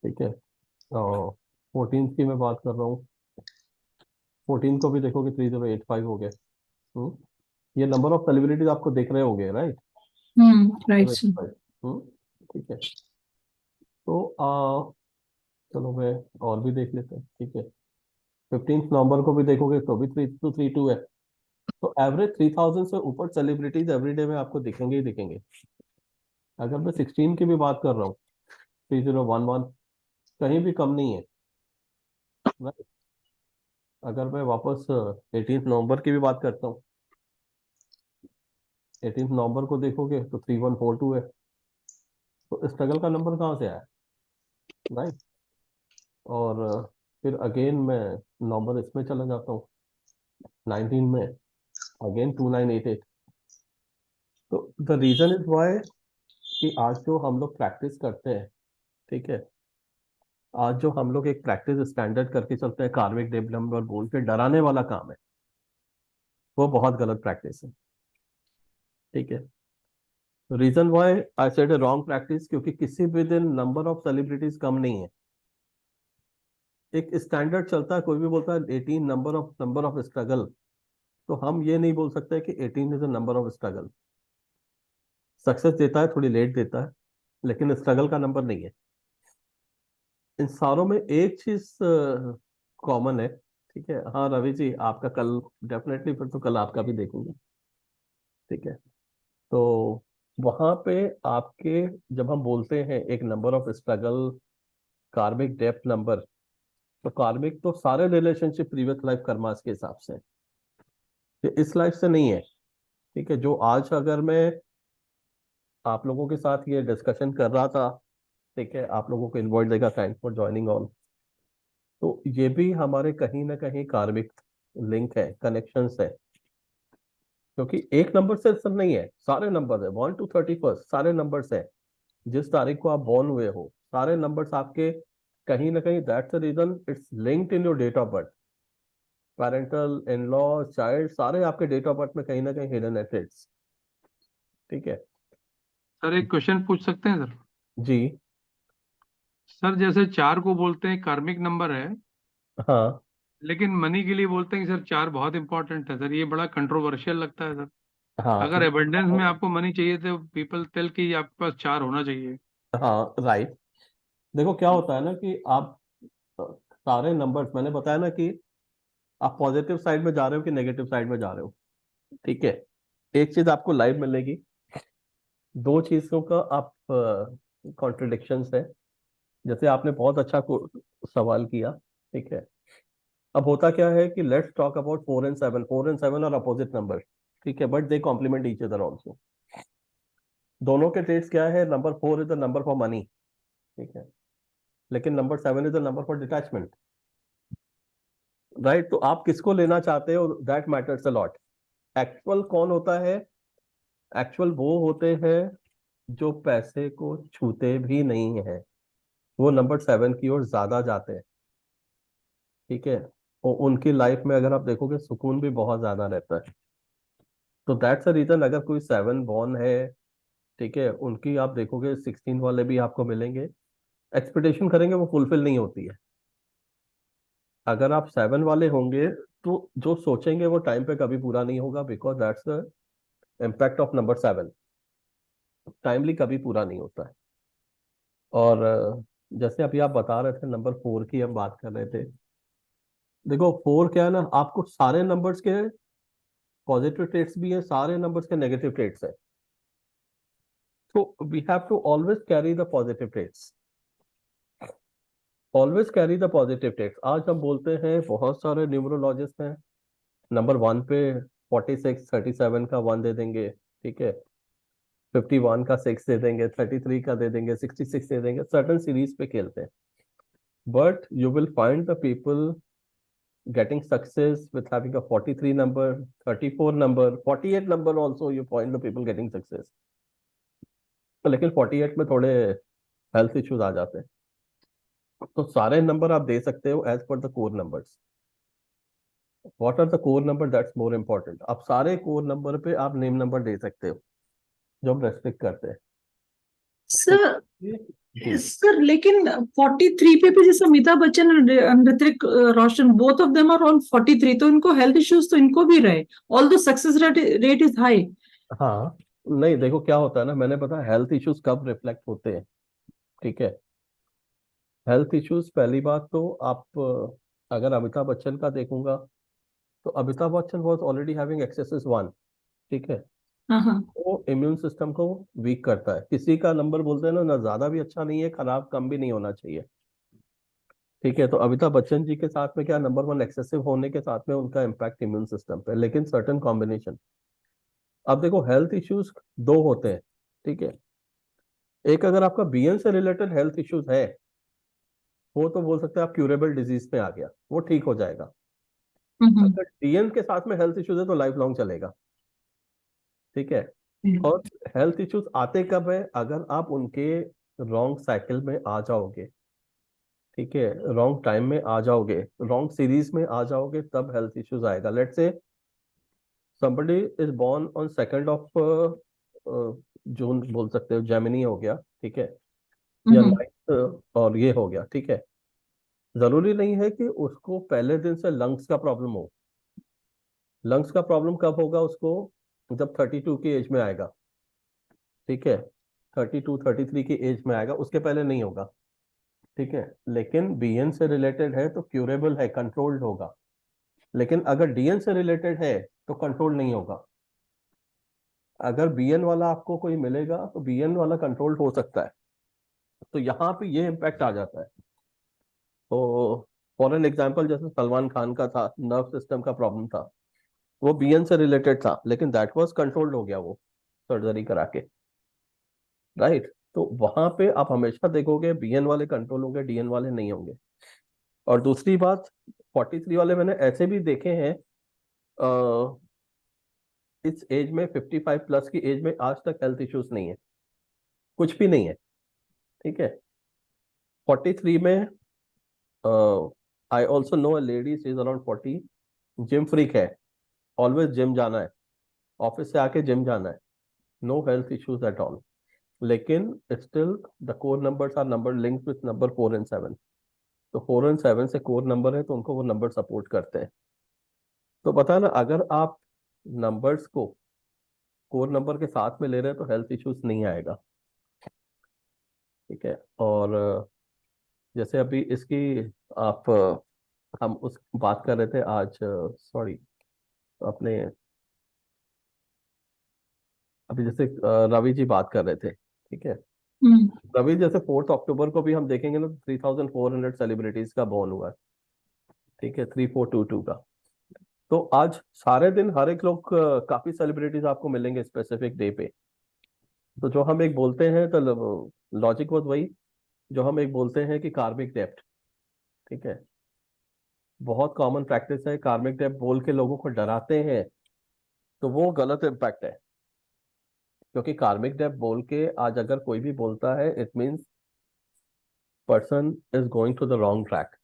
ठीक है, और 14 की मैं बात कर रहा हूँ, 14 को भी देखोगे 3085 हो गए। ये नंबर ऑफ सेलिब्रिटीज आपको देख रहे होंगे, राइट? Right sir. ठीक है, तो चलो मैं और भी देख लेते हैं। ठीक है, 15 नवंबर को भी देखोगे तो भी 3232 है। तो एवरेज 3000 से ऊपर सेलिब्रिटीज एवरीडे में आपको दिखेंगे ही दिखेंगे। अगर मैं 16 की भी बात कर रहा हूँ, 3011 कहीं भी कम नहीं है, right? अगर मैं वापस 18 नवंबर की भी बात करता हूँ, 18 नवंबर को देखोगे तो 3142 है। तो स्ट्रगल का नंबर कहाँ से आया, राइट? और फिर अगेन मैं नंबर इसमें चला जाता हूँ, 19 में अगेन 2988। तो द रीजन इज वाई कि आज जो हम लोग प्रैक्टिस करते हैं, ठीक है, आज जो हम लोग एक प्रैक्टिस स्टैंडर्ड करके चलते हैं, कार्मिक डेब नंबर बोल के डराने वाला काम है, वो बहुत गलत प्रैक्टिस है। ठीक है, reason why I said a wrong practice, क्योंकि किसी भी दिन नंबर ऑफ सेलिब्रिटीज कम नहीं है। एक स्टैंडर्ड चलता है, कोई भी बोलता है 18 नंबर ऑफ स्ट्रगल, तो हम ये नहीं बोल सकते कि 18 is a number of struggle. Success देता है, थोड़ी लेट देता है, लेकिन स्ट्रगल का नंबर नहीं है। इन सारों में एक चीज कॉमन है। ठीक है, हाँ रवि जी, आपका कल डेफिनेटली, फिर तो कल आपका भी देखूंगा। ठीक है, तो वहां पे आपके, जब हम बोलते हैं एक नंबर ऑफ स्ट्रगल, कार्मिक डेप्थ नंबर, तो कार्मिक तो सारे रिलेशनशिप प्रीवियस लाइफ कर्मास के हिसाब से, ये इस लाइफ से नहीं है। ठीक है, जो आज अगर मैं आप लोगों के साथ ये डिस्कशन कर रहा था, ठीक है, आप लोगों को इन्वाइट देगा, थैंक्स फॉर ज्वाइनिंग ऑन, तो ये भी हमारे कहीं ना कहीं कार्मिक लिंक है, कनेक्शंस है। क्योंकि एक नंबर से सब नहीं है, सारे नंबर है, 1 to 31 सारे नंबर्स है। जिस तारीख को आप बॉर्न हुए हो, सारे नंबर्स आपके कहीं ना कहीं, that's the reason it's linked in your date of birth. Parental, in law, child, सारे आपके डेट ऑफ बर्थ में कहीं ना कहीं हिडन है ट्रेड्स। ठीक है सर एक क्वेश्चन पूछ सकते हैं सर? जी। सर जैसे 4 को बोलते हैं कार्मिक नंबर है, हाँ लेकिन मनी के लिए बोलते हैं कि सर 4 बहुत इंपॉर्टेंट है। सर ये बड़ा कंट्रोवर्शियल लगता है सर। हाँ अगर एबंडेंस में आपको मनी चाहिए तो पीपल टेल कि आपके पास 4 होना चाहिए। हाँ राइट। देखो क्या होता है ना कि आप सारे नंबर्स, मैंने बताया ना कि आप पॉजिटिव साइड में जा रहे हो कि नेगेटिव साइड में जा रहे हो। ठीक है, एक चीज आपको लाइव मिलेगी, दो चीजों का आप कॉन्ट्रडिक्शंस है। जैसे आपने बहुत अच्छा सवाल किया। ठीक है, अब होता क्या है कि let's talk about 4 and 7। 4 and 7 are opposite number, ठीक है, but they complement each other also. दोनों के ट्रेड्स क्या है, number 4 is the number for money, ठीक है, लेकिन number 7 is the number for detachment, right? तो आप किसको लेना चाहते हो, that matters a lot. Actual कौन होता है? एक्चुअल वो होते हैं जो पैसे को छूते भी नहीं है, वो नंबर 7 की ओर ज्यादा जाते हैं। ठीक है, और उनकी लाइफ में अगर आप देखोगे सुकून भी बहुत ज्यादा रहता है। तो दैट्स अ रीजन, अगर कोई 7 बॉर्न है, ठीक है, उनकी आप देखोगे 16 वाले भी आपको मिलेंगे, एक्सपेक्टेशन करेंगे वो फुलफिल नहीं होती है। अगर आप 7 वाले होंगे तो जो सोचेंगे वो टाइम पे कभी पूरा नहीं होगा, because that's the impact of number 7। Timely कभी पूरा नहीं होता है। और जैसे अभी आप बता रहे थे नंबर 4 की हम बात कर रहे थे, देखो 4 क्या है ना, आपको सारे नंबर्स के पॉजिटिव ट्रेड्स भी है, सारे नंबर्स के नेगेटिव ट्रेड्स है। तो we have to always carry the positive traits, always carry the positive traits. आज हम बोलते हैं, बहुत सारे न्यूमरोलॉजिस्ट हैं, नंबर 1 पे 46, 37 का 1 दे देंगे, ठीक है, 51 का 6 दे देंगे, 33 का दे देंगे, 66 दे देंगे, सर्टन सीरीज पे खेलते हैं। But you will find the people getting success with having a 43 number, 34 number, 48 number also, you find the people getting success। लेकिन 48 में थोड़े हेल्थ इश्यूज आ जाते हैं। तो सारे नंबर आप दे सकते हो as per the core numbers. What are the core number, that's more important. आप सारे कोर नंबर पे आप नेम नंबर दे सकते हो जो हम रेस्ट्रिक्ट करते हैं। सर जी सर लेकिन 43 पे भी जैसे अमिताभ बच्चन और Hrithik Roshan both of them are on 43, तो इनको हेल्थ इश्यूज तो इनको भी रहे, although success rate is high. हाँ, नहीं देखो क्या होता है ना, मैंने बताया हेल्थ इश्यूज कब रिफ्लेक्ट होते हैं, ठीक है। हेल्थ इश्यूज पहली बात तो आप अगर अमिताभ बच्चन का देखूंगा तो Amitabh Bachchan was already having axes 1, ठीक है। हाँ वो इम्यून सिस्टम को वीक करता है। किसी का नंबर बोलते हैं ना ज्यादा भी अच्छा नहीं है, खराब कम भी नहीं होना चाहिए, ठीक है। तो अमिताभ बच्चन जी के साथ में क्या, नंबर 1 एक्सेसिव होने के साथ में उनका इम्पैक्ट इम्यून सिस्टम पे, लेकिन सर्टेन कॉम्बिनेशन। अब देखो हेल्थ इश्यूज दो होते हैं, ठीक है। एक अगर आपका बीएन से रिलेटेड हेल्थ इश्यूज है, वो तो बोल सकते हैं आप क्यूरेबल डिजीज में आ गया, वो ठीक हो जाएगा। अगर डीएन के साथ में हेल्थ इश्यूज है तो लाइफ लॉन्ग चलेगा, ठीक है। और हेल्थ इश्यूज आते कब है, अगर आप उनके रॉन्ग साइकिल में आ जाओगे, ठीक है, रॉन्ग टाइम में आ जाओगे, रॉन्ग सीरीज में आ जाओगे, तब हेल्थ इश्यूज आएगा। Let's say somebody is born on 2nd of जून बोल सकते हो, जेमिनी हो गया, ठीक है, या 9th और ये हो गया, ठीक है। जरूरी नहीं है कि उसको पहले दिन से लंग्स का प्रॉब्लम हो। लंग्स का प्रॉब्लम कब होगा उसको, जब 32 की एज में आएगा, ठीक है, 32-33 की एज में आएगा, उसके पहले नहीं होगा, ठीक है। लेकिन बीएन से रिलेटेड है तो क्यूरेबल है, कंट्रोल्ड होगा। लेकिन अगर डीएन से रिलेटेड है तो कंट्रोल नहीं होगा। अगर बीएन वाला आपको कोई मिलेगा तो बीएन वाला कंट्रोल हो सकता है, तो यहाँ पे ये इम्पैक्ट आ जाता है। तो फॉर एन एग्जाम्पल, जैसे सलमान खान का था, नर्व सिस्टम का प्रॉब्लम था, वो बीएन से रिलेटेड था, लेकिन दैट वाज कंट्रोल्ड हो गया वो सर्जरी करा के, राइट। तो वहां पे आप हमेशा देखोगे बीएन वाले कंट्रोल होंगे, डीएन वाले नहीं होंगे। और दूसरी बात, 43 वाले मैंने ऐसे भी देखे हैं, इस एज में 55 प्लस की एज में आज तक हेल्थ इश्यूज नहीं है, कुछ भी नहीं है, ठीक है। 43 में I also know a lady, she is around 40, gym freak है, ऑलवेज जिम जाना है, ऑफिस से आके जिम जाना है, no health issues at all. लेकिन still the core numbers are number linked with number 4 and 7, तो 4 and 7 से कोर नंबर है तो उनको वो नंबर सपोर्ट करते हैं। तो पता है ना, अगर आप नंबर्स को कोर नंबर के साथ में ले रहे हैं तो हेल्थ इश्यूज नहीं आएगा, ठीक है। और जैसे अभी इसकी आप हम उस बात कर रहे थे आज, सॉरी, अपने अभी जैसे रवि जी बात कर रहे थे, ठीक है। रवि जैसे 4 अक्टूबर को भी हम देखेंगे ना, 3400 सेलिब्रिटीज का बॉर्न हुआ है, ठीक है, 3422 का। तो आज सारे दिन हर एक लोग काफी सेलिब्रिटीज आपको मिलेंगे स्पेसिफिक डे पे। तो जो हम एक बोलते हैं, तो लॉजिक वो वही जो हम एक बोलते हैं कि कार्मिक डेप्ट, ठीक है, बहुत कॉमन प्रैक्टिस है, कार्मिक डेप्ट बोल के लोगों को डराते हैं, तो वो गलत इम्पैक्ट है। क्योंकि कार्मिक डेप्ट बोल के आज अगर कोई भी बोलता है, it means person is going to the wrong track.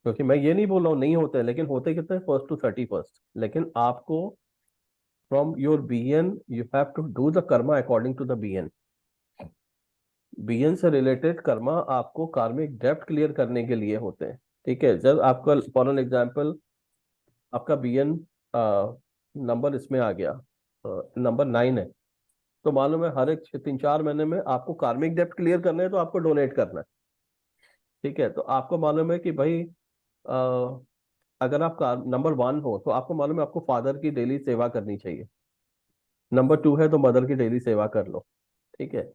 क्योंकि मैं ये नहीं बोल रहा हूँ नहीं होते, लेकिन होते कितने, 1st to 31st। लेकिन आपको from your BN you have to do the karma according to the BN. BN से रिलेटेड कर्मा आपको कार्मिक डेप्ट क्लियर करने के लिए होते हैं, ठीक है। जब आपका फॉर एन एग्जाम्पल आपका बीएन नंबर इसमें आ गया, नंबर 9 है, तो मालूम है हर एक 3-4 महीने में आपको कार्मिक डेप्ट क्लियर करना है, तो आपको डोनेट करना है, ठीक है। तो आपको मालूम है कि भाई अगर आप नंबर 1 हो तो आपको मालूम है आपको फादर की डेली सेवा करनी चाहिए। नंबर 2 है तो मदर की डेली सेवा कर लो, ठीक है।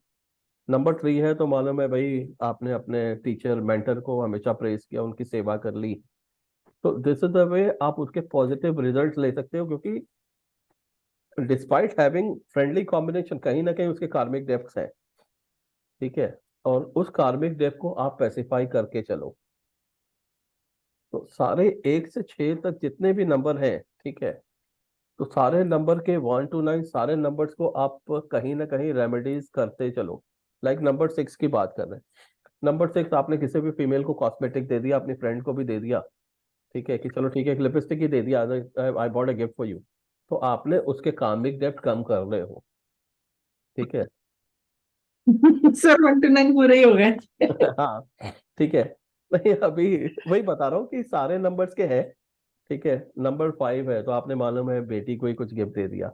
नंबर 3 है तो मालूम है भाई आपने अपने टीचर मेंटर को हमेशा प्रेज किया, उनकी सेवा कर ली। तो दिस इज द वे आप उसके पॉजिटिव रिजल्ट ले सकते हो, क्योंकि डिस्पाइट हैविंग फ्रेंडली कॉम्बिनेशन कहीं ना कहीं उसके कार्मिक डेप्थ्स हैं, ठीक है। और उस कार्मिक डेप्थ को आप स्पेसिफाई करके चलो। तो सारे 1 से 6 तक जितने भी नंबर हैं, ठीक है, तो सारे नंबर के 1 to 9 सारे नंबर्स को आप कहीं ना कहीं रेमेडीज करते चलो। लाइक नंबर 6 की बात कर रहे हैं, नंबर 6 आपने किसी भी फीमेल को कॉस्मेटिक दे दिया, अपनी फ्रेंड को भी दे दिया, ठीक है, कि चलो ठीक है एक लिपस्टिक ही दे दिया, I bought a gift for you, तो आपने उसके कार्मिक डेप्ट कम कर रहे हो। ठीक है। सर 1 to 9 पूरे ही हो गए। हाँ ठीक है। नहीं अभी वही बता रहा हूँ कि सारे नंबर्स के हैं। ठीक है, नंबर 5 है तो आपने मालूम है बेटी को ही कुछ गिफ्ट दे दिया।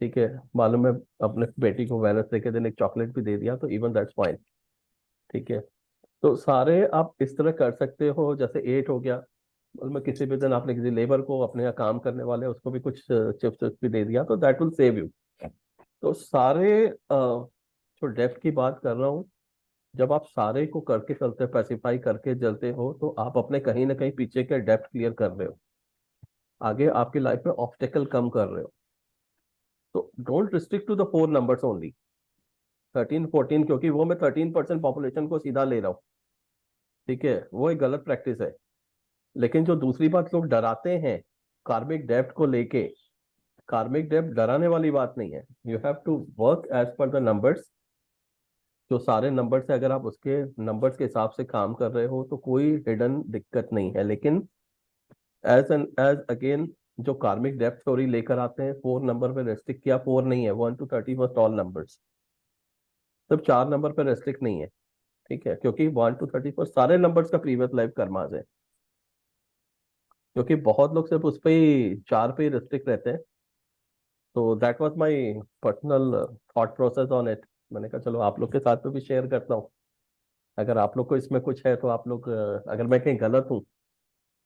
ठीक है, मालूम है अपने बेटी को वेलनेस के दिन एक चॉकलेट भी दे दिया, तो इवन दैट्स फाइन। ठीक है, तो सारे आप इस तरह कर सकते हो। जैसे 8 हो गया, मतलब मैं किसी भी दिन आपने किसी लेबर को अपने यहाँ काम करने वाले उसको भी कुछ चिप्स भी दे दिया, तो दैट विल सेव यू। तो सारे जो डेप्थ की बात कर रहा हूँ, जब आप सारे को करके चलते पैसिफाई करके चलते हो तो आप अपने कहीं ना कहीं पीछे के डेप्थ क्लियर कर रहे हो, आगे आपकी लाइफ में ऑब्स्टेकल कम कर रहे हो। तो don't restrict to the 4 numbers only, 13 14, क्योंकि वो मैं 13% पॉपुलेशन को सीधा ले रहा हूँ। ठीक है, वो एक गलत प्रैक्टिस है। लेकिन जो दूसरी बात लोग डराते हैं कार्मिक डेप्थ को लेके, कार्मिक डेप्थ डराने वाली बात नहीं है। You have to work as per the numbers. जो सारे नंबर्स है, अगर आप उसके नंबर्स के हिसाब से काम कर रहे हो तो कोई हिडन दिक्कत नहीं है। लेकिन एज अगेन जो कार्मिक डेप्थ थ्योरी लेकर आते हैं 4 नंबर पे रेस्ट्रिक्ट किया, 4 नहीं है, 1 to 31 ऑल नंबर्स, सिर्फ 4 नंबर पे रेस्ट्रिक्ट नहीं है। ठीक है, क्योंकि 1 to 31 सारे नंबर्स का प्रीवियस लाइफ कर्माज है। क्योंकि बहुत लोग सिर्फ उस पे ही 4 पे ही रिस्ट्रिक्ट रहते हैं। तो that was my personal thought process on it. मैंने कहा चलो आप लोग के साथ में भी शेयर करता हूँ, अगर आप लोग को इसमें कुछ है तो आप लोग अगर मैं कहीं गलत हूँ।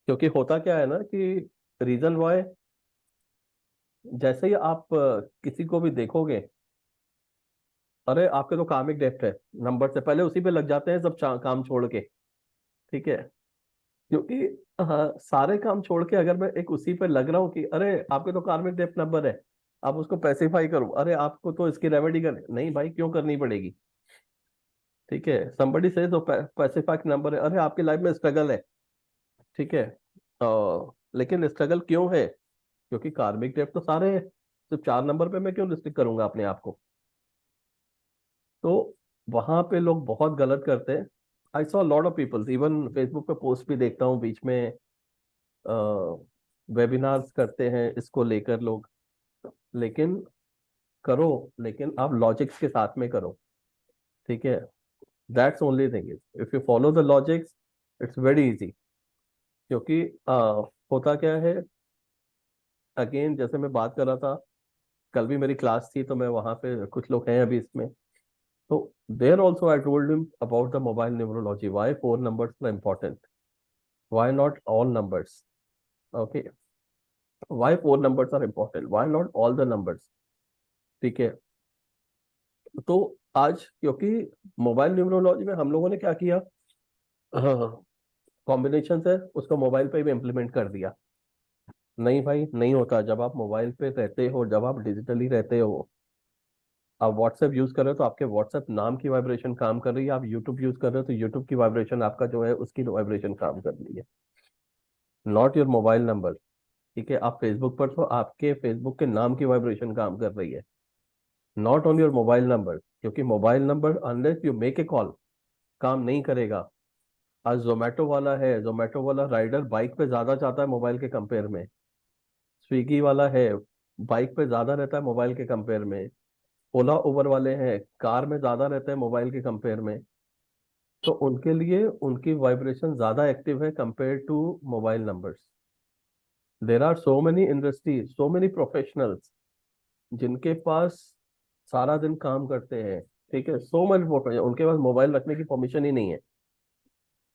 क्योंकि होता क्या है ना कि रीजन वाई, जैसे ही आप किसी को भी देखोगे, अरे आपके तो कार्मिक डेप्थ है, नंबर से पहले उसी पे लग जाते हैं सब काम छोड़ के। ठीक है, क्योंकि सारे काम छोड़ के अगर मैं एक उसी पे लग रहा हूँ कि अरे आपके तो कार्मिक डेप्थ नंबर है, आप उसको पैसिफाई करो, अरे आपको तो इसकी रेमेडी कर, नहीं भाई क्यों करनी पड़ेगी। ठीक है, somebody से तो पैसिफाइक नंबर है, अरे आपकी लाइफ में स्ट्रगल है। ठीक है, लेकिन स्ट्रगल क्यों है, क्योंकि कार्मिक डेप्थ तो सारे हैं, सिर्फ 4 नंबर पे मैं क्यों रिस्ट्रिक्ट करूंगा अपने आप को। तो वहां पे लोग बहुत गलत करते हैं। I saw lot of peoples, even Facebook पे पोस्ट भी देखता हूँ बीच में, वेबिनार्स करते हैं इसको लेकर लोग। लेकिन करो, लेकिन आप लॉजिक्स के साथ में करो। ठीक है, that's only thing is if you follow the logics it's very easy. क्योंकि होता क्या है, अगेन जैसे मैं बात कर रहा था, कल भी मेरी क्लास थी तो मैं वहां पे कुछ लोग हैं अभी इसमें, तो there also I told him about the mobile numerology, why 4 numbers are important, why not all numbers. Okay, why 4 numbers are important, why not all the numbers. ठीक है, तो आज क्योंकि मोबाइल न्यूमरोलॉजी में हम लोगों ने क्या किया, कॉम्बिनेशन है उसको मोबाइल पे भी इम्प्लीमेंट कर दिया। नहीं भाई नहीं होता, जब आप मोबाइल पे रहते हो, जब आप डिजिटली रहते हो, आप व्हाट्सएप यूज कर रहे हो तो आपके व्हाट्सएप नाम की वाइब्रेशन काम कर रही है, आप यूट्यूब यूज कर रहे हो तो यूट्यूब की वाइब्रेशन आपका जो है उसकी वाइब्रेशन काम कर रही है, नॉट योर मोबाइल नंबर। ठीक है, आप फेसबुक पर तो आपके फेसबुक के नाम की वाइब्रेशन काम कर रही है, not on your mobile number. क्योंकि mobile number unless you make a call काम नहीं करेगा। आज जोमेटो वाला है, जोमेटो वाला राइडर बाइक पे ज्यादा जाता है मोबाइल के कंपेयर में, स्विगी वाला है बाइक पे ज्यादा रहता है मोबाइल के कंपेयर में, ओला उबर वाले हैं कार में ज्यादा रहते हैं मोबाइल के कंपेयर में। तो उनके लिए उनकी वाइब्रेशन ज्यादा एक्टिव है compare to mobile numbers. There are so many industries, so many professionals जिनके पास सारा दिन काम करते हैं। ठीक है, सो मच उनके पास मोबाइल रखने की परमिशन ही नहीं है,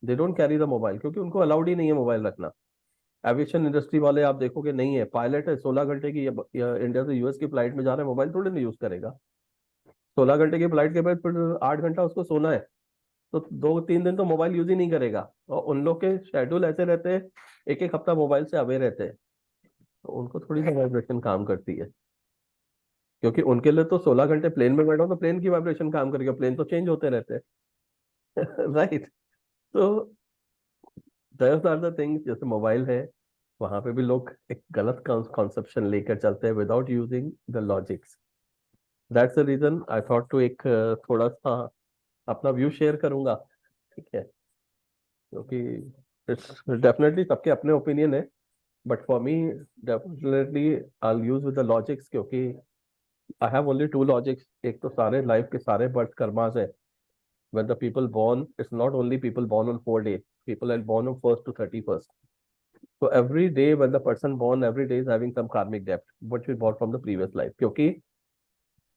they don't carry the mobile, क्योंकि उनको अलाउड ही नहीं है मोबाइल रखना। एविएशन इंडस्ट्री वाले आप देखोगे नहीं है, पायलट है 16 घंटे की या इंडिया से यूएस की फ्लाइट में जा रहे हैं, मोबाइल थोड़ी ना यूज करेगा। 16 घंटे की फ्लाइट के बाद फिर 8 घंटा उसको सोना है, तो 2-3 दिन तो मोबाइल यूज ही नहीं करेगा। और उन लोग के शेड्यूल ऐसे रहते हैं, एक एक हफ्ता मोबाइल से अवे रहते हैं, तो उनको थोड़ी सा वाइब्रेशन काम करती है। क्योंकि उनके लिए तो 16 घंटे प्लेन में बैठो तो प्लेन की वाइब्रेशन काम करेगा, प्लेन तो चेंज होते रहते हैं। राइट, तो दैट्स आर द थिंग्स। जैसे मोबाइल है, वहां पे भी लोग एक गलत कॉन्सेप्शन लेकर चलते हैं without using the logics. That's the reason I thought to एक थोड़ा सा अपना व्यू शेयर करूंगा। ठीक है, क्योंकि इट्स डेफिनेटली सबके अपने ओपिनियन है, but for me definitely I will use with the logics, क्योंकि I have only two logics. एक तो सारे लाइफ के सारे बर्थ कर्मास है। When the people born, it's not only people born on 4 days, people are born on 1st to 31st. So every day when the person born, every day is having some karmic debt, which we bought from the previous life. क्योंकि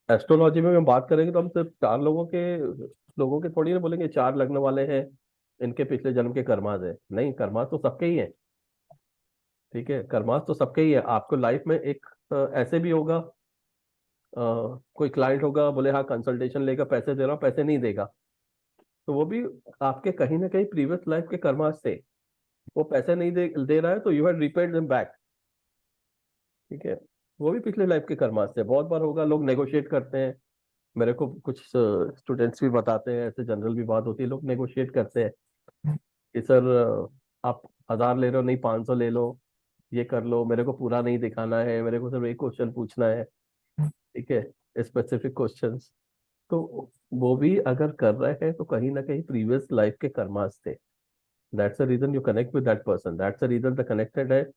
astrology में हम बात करेंगे तो हम सिर्फ 4 लोगों के थोड़ी ना बोलेंगे 4 लग्न वाले हैं, इनके पिछले जन्म के कर्मास है। नहीं, कर्मास तो सबके ही है। ठीक है, कर्मास तो सबके ही है। आपको लाइफ में एक ऐसे भी होगा, कोई क्लाइंट होगा, बोले हाँ कंसल्टेशन लेगा, पैसे दे रहा हूँ, पैसे नहीं देगा, तो वो भी आपके कहीं ना कहीं प्रीवियस लाइफ के कर्मास से वो पैसे नहीं दे रहा है, तो you have repaid them back. ठीक है, वो भी पिछले लाइफ के कर्मास से। बहुत बार होगा, लोग नेगोशिएट करते हैं, मेरे को कुछ स्टूडेंट्स भी बताते हैं, ऐसे जनरल भी बात होती है, लोग नेगोशिएट करते हैं कि सर आप 1000 ले रहे हो, नहीं 500 ले लो, ये कर लो, मेरे को पूरा नहीं दिखाना है, मेरे को सिर्फ एक क्वेश्चन पूछना है। ठीक है, स्पेसिफिक क्वेश्चंस। तो वो भी अगर कर रहे हैं तो कहीं ना कहीं प्रीवियस लाइफ के कर्मास थे। That's the reason you connect with that person, that's the reason the connected है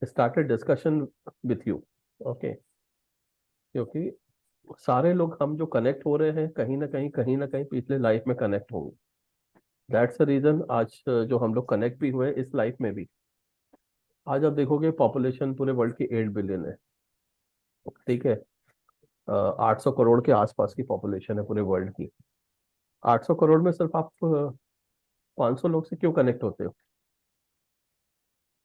started discussion with you. Okay, क्योंकि सारे लोग हम जो कनेक्ट हो रहे हैं कहीं ना कहीं पिछले लाइफ में कनेक्ट होंगे। दैट्स द रीजन आज जो हम लोग कनेक्ट भी हुए इस लाइफ में भी। आज आप देखोगे पॉपुलेशन पूरे वर्ल्ड की 8 बिलियन है। ठीक है, 800 करोड़ के आसपास की पॉपुलेशन है पूरे वर्ल्ड की। 800 करोड़ में सिर्फ आप 500 लोग से क्यों कनेक्ट होते हो?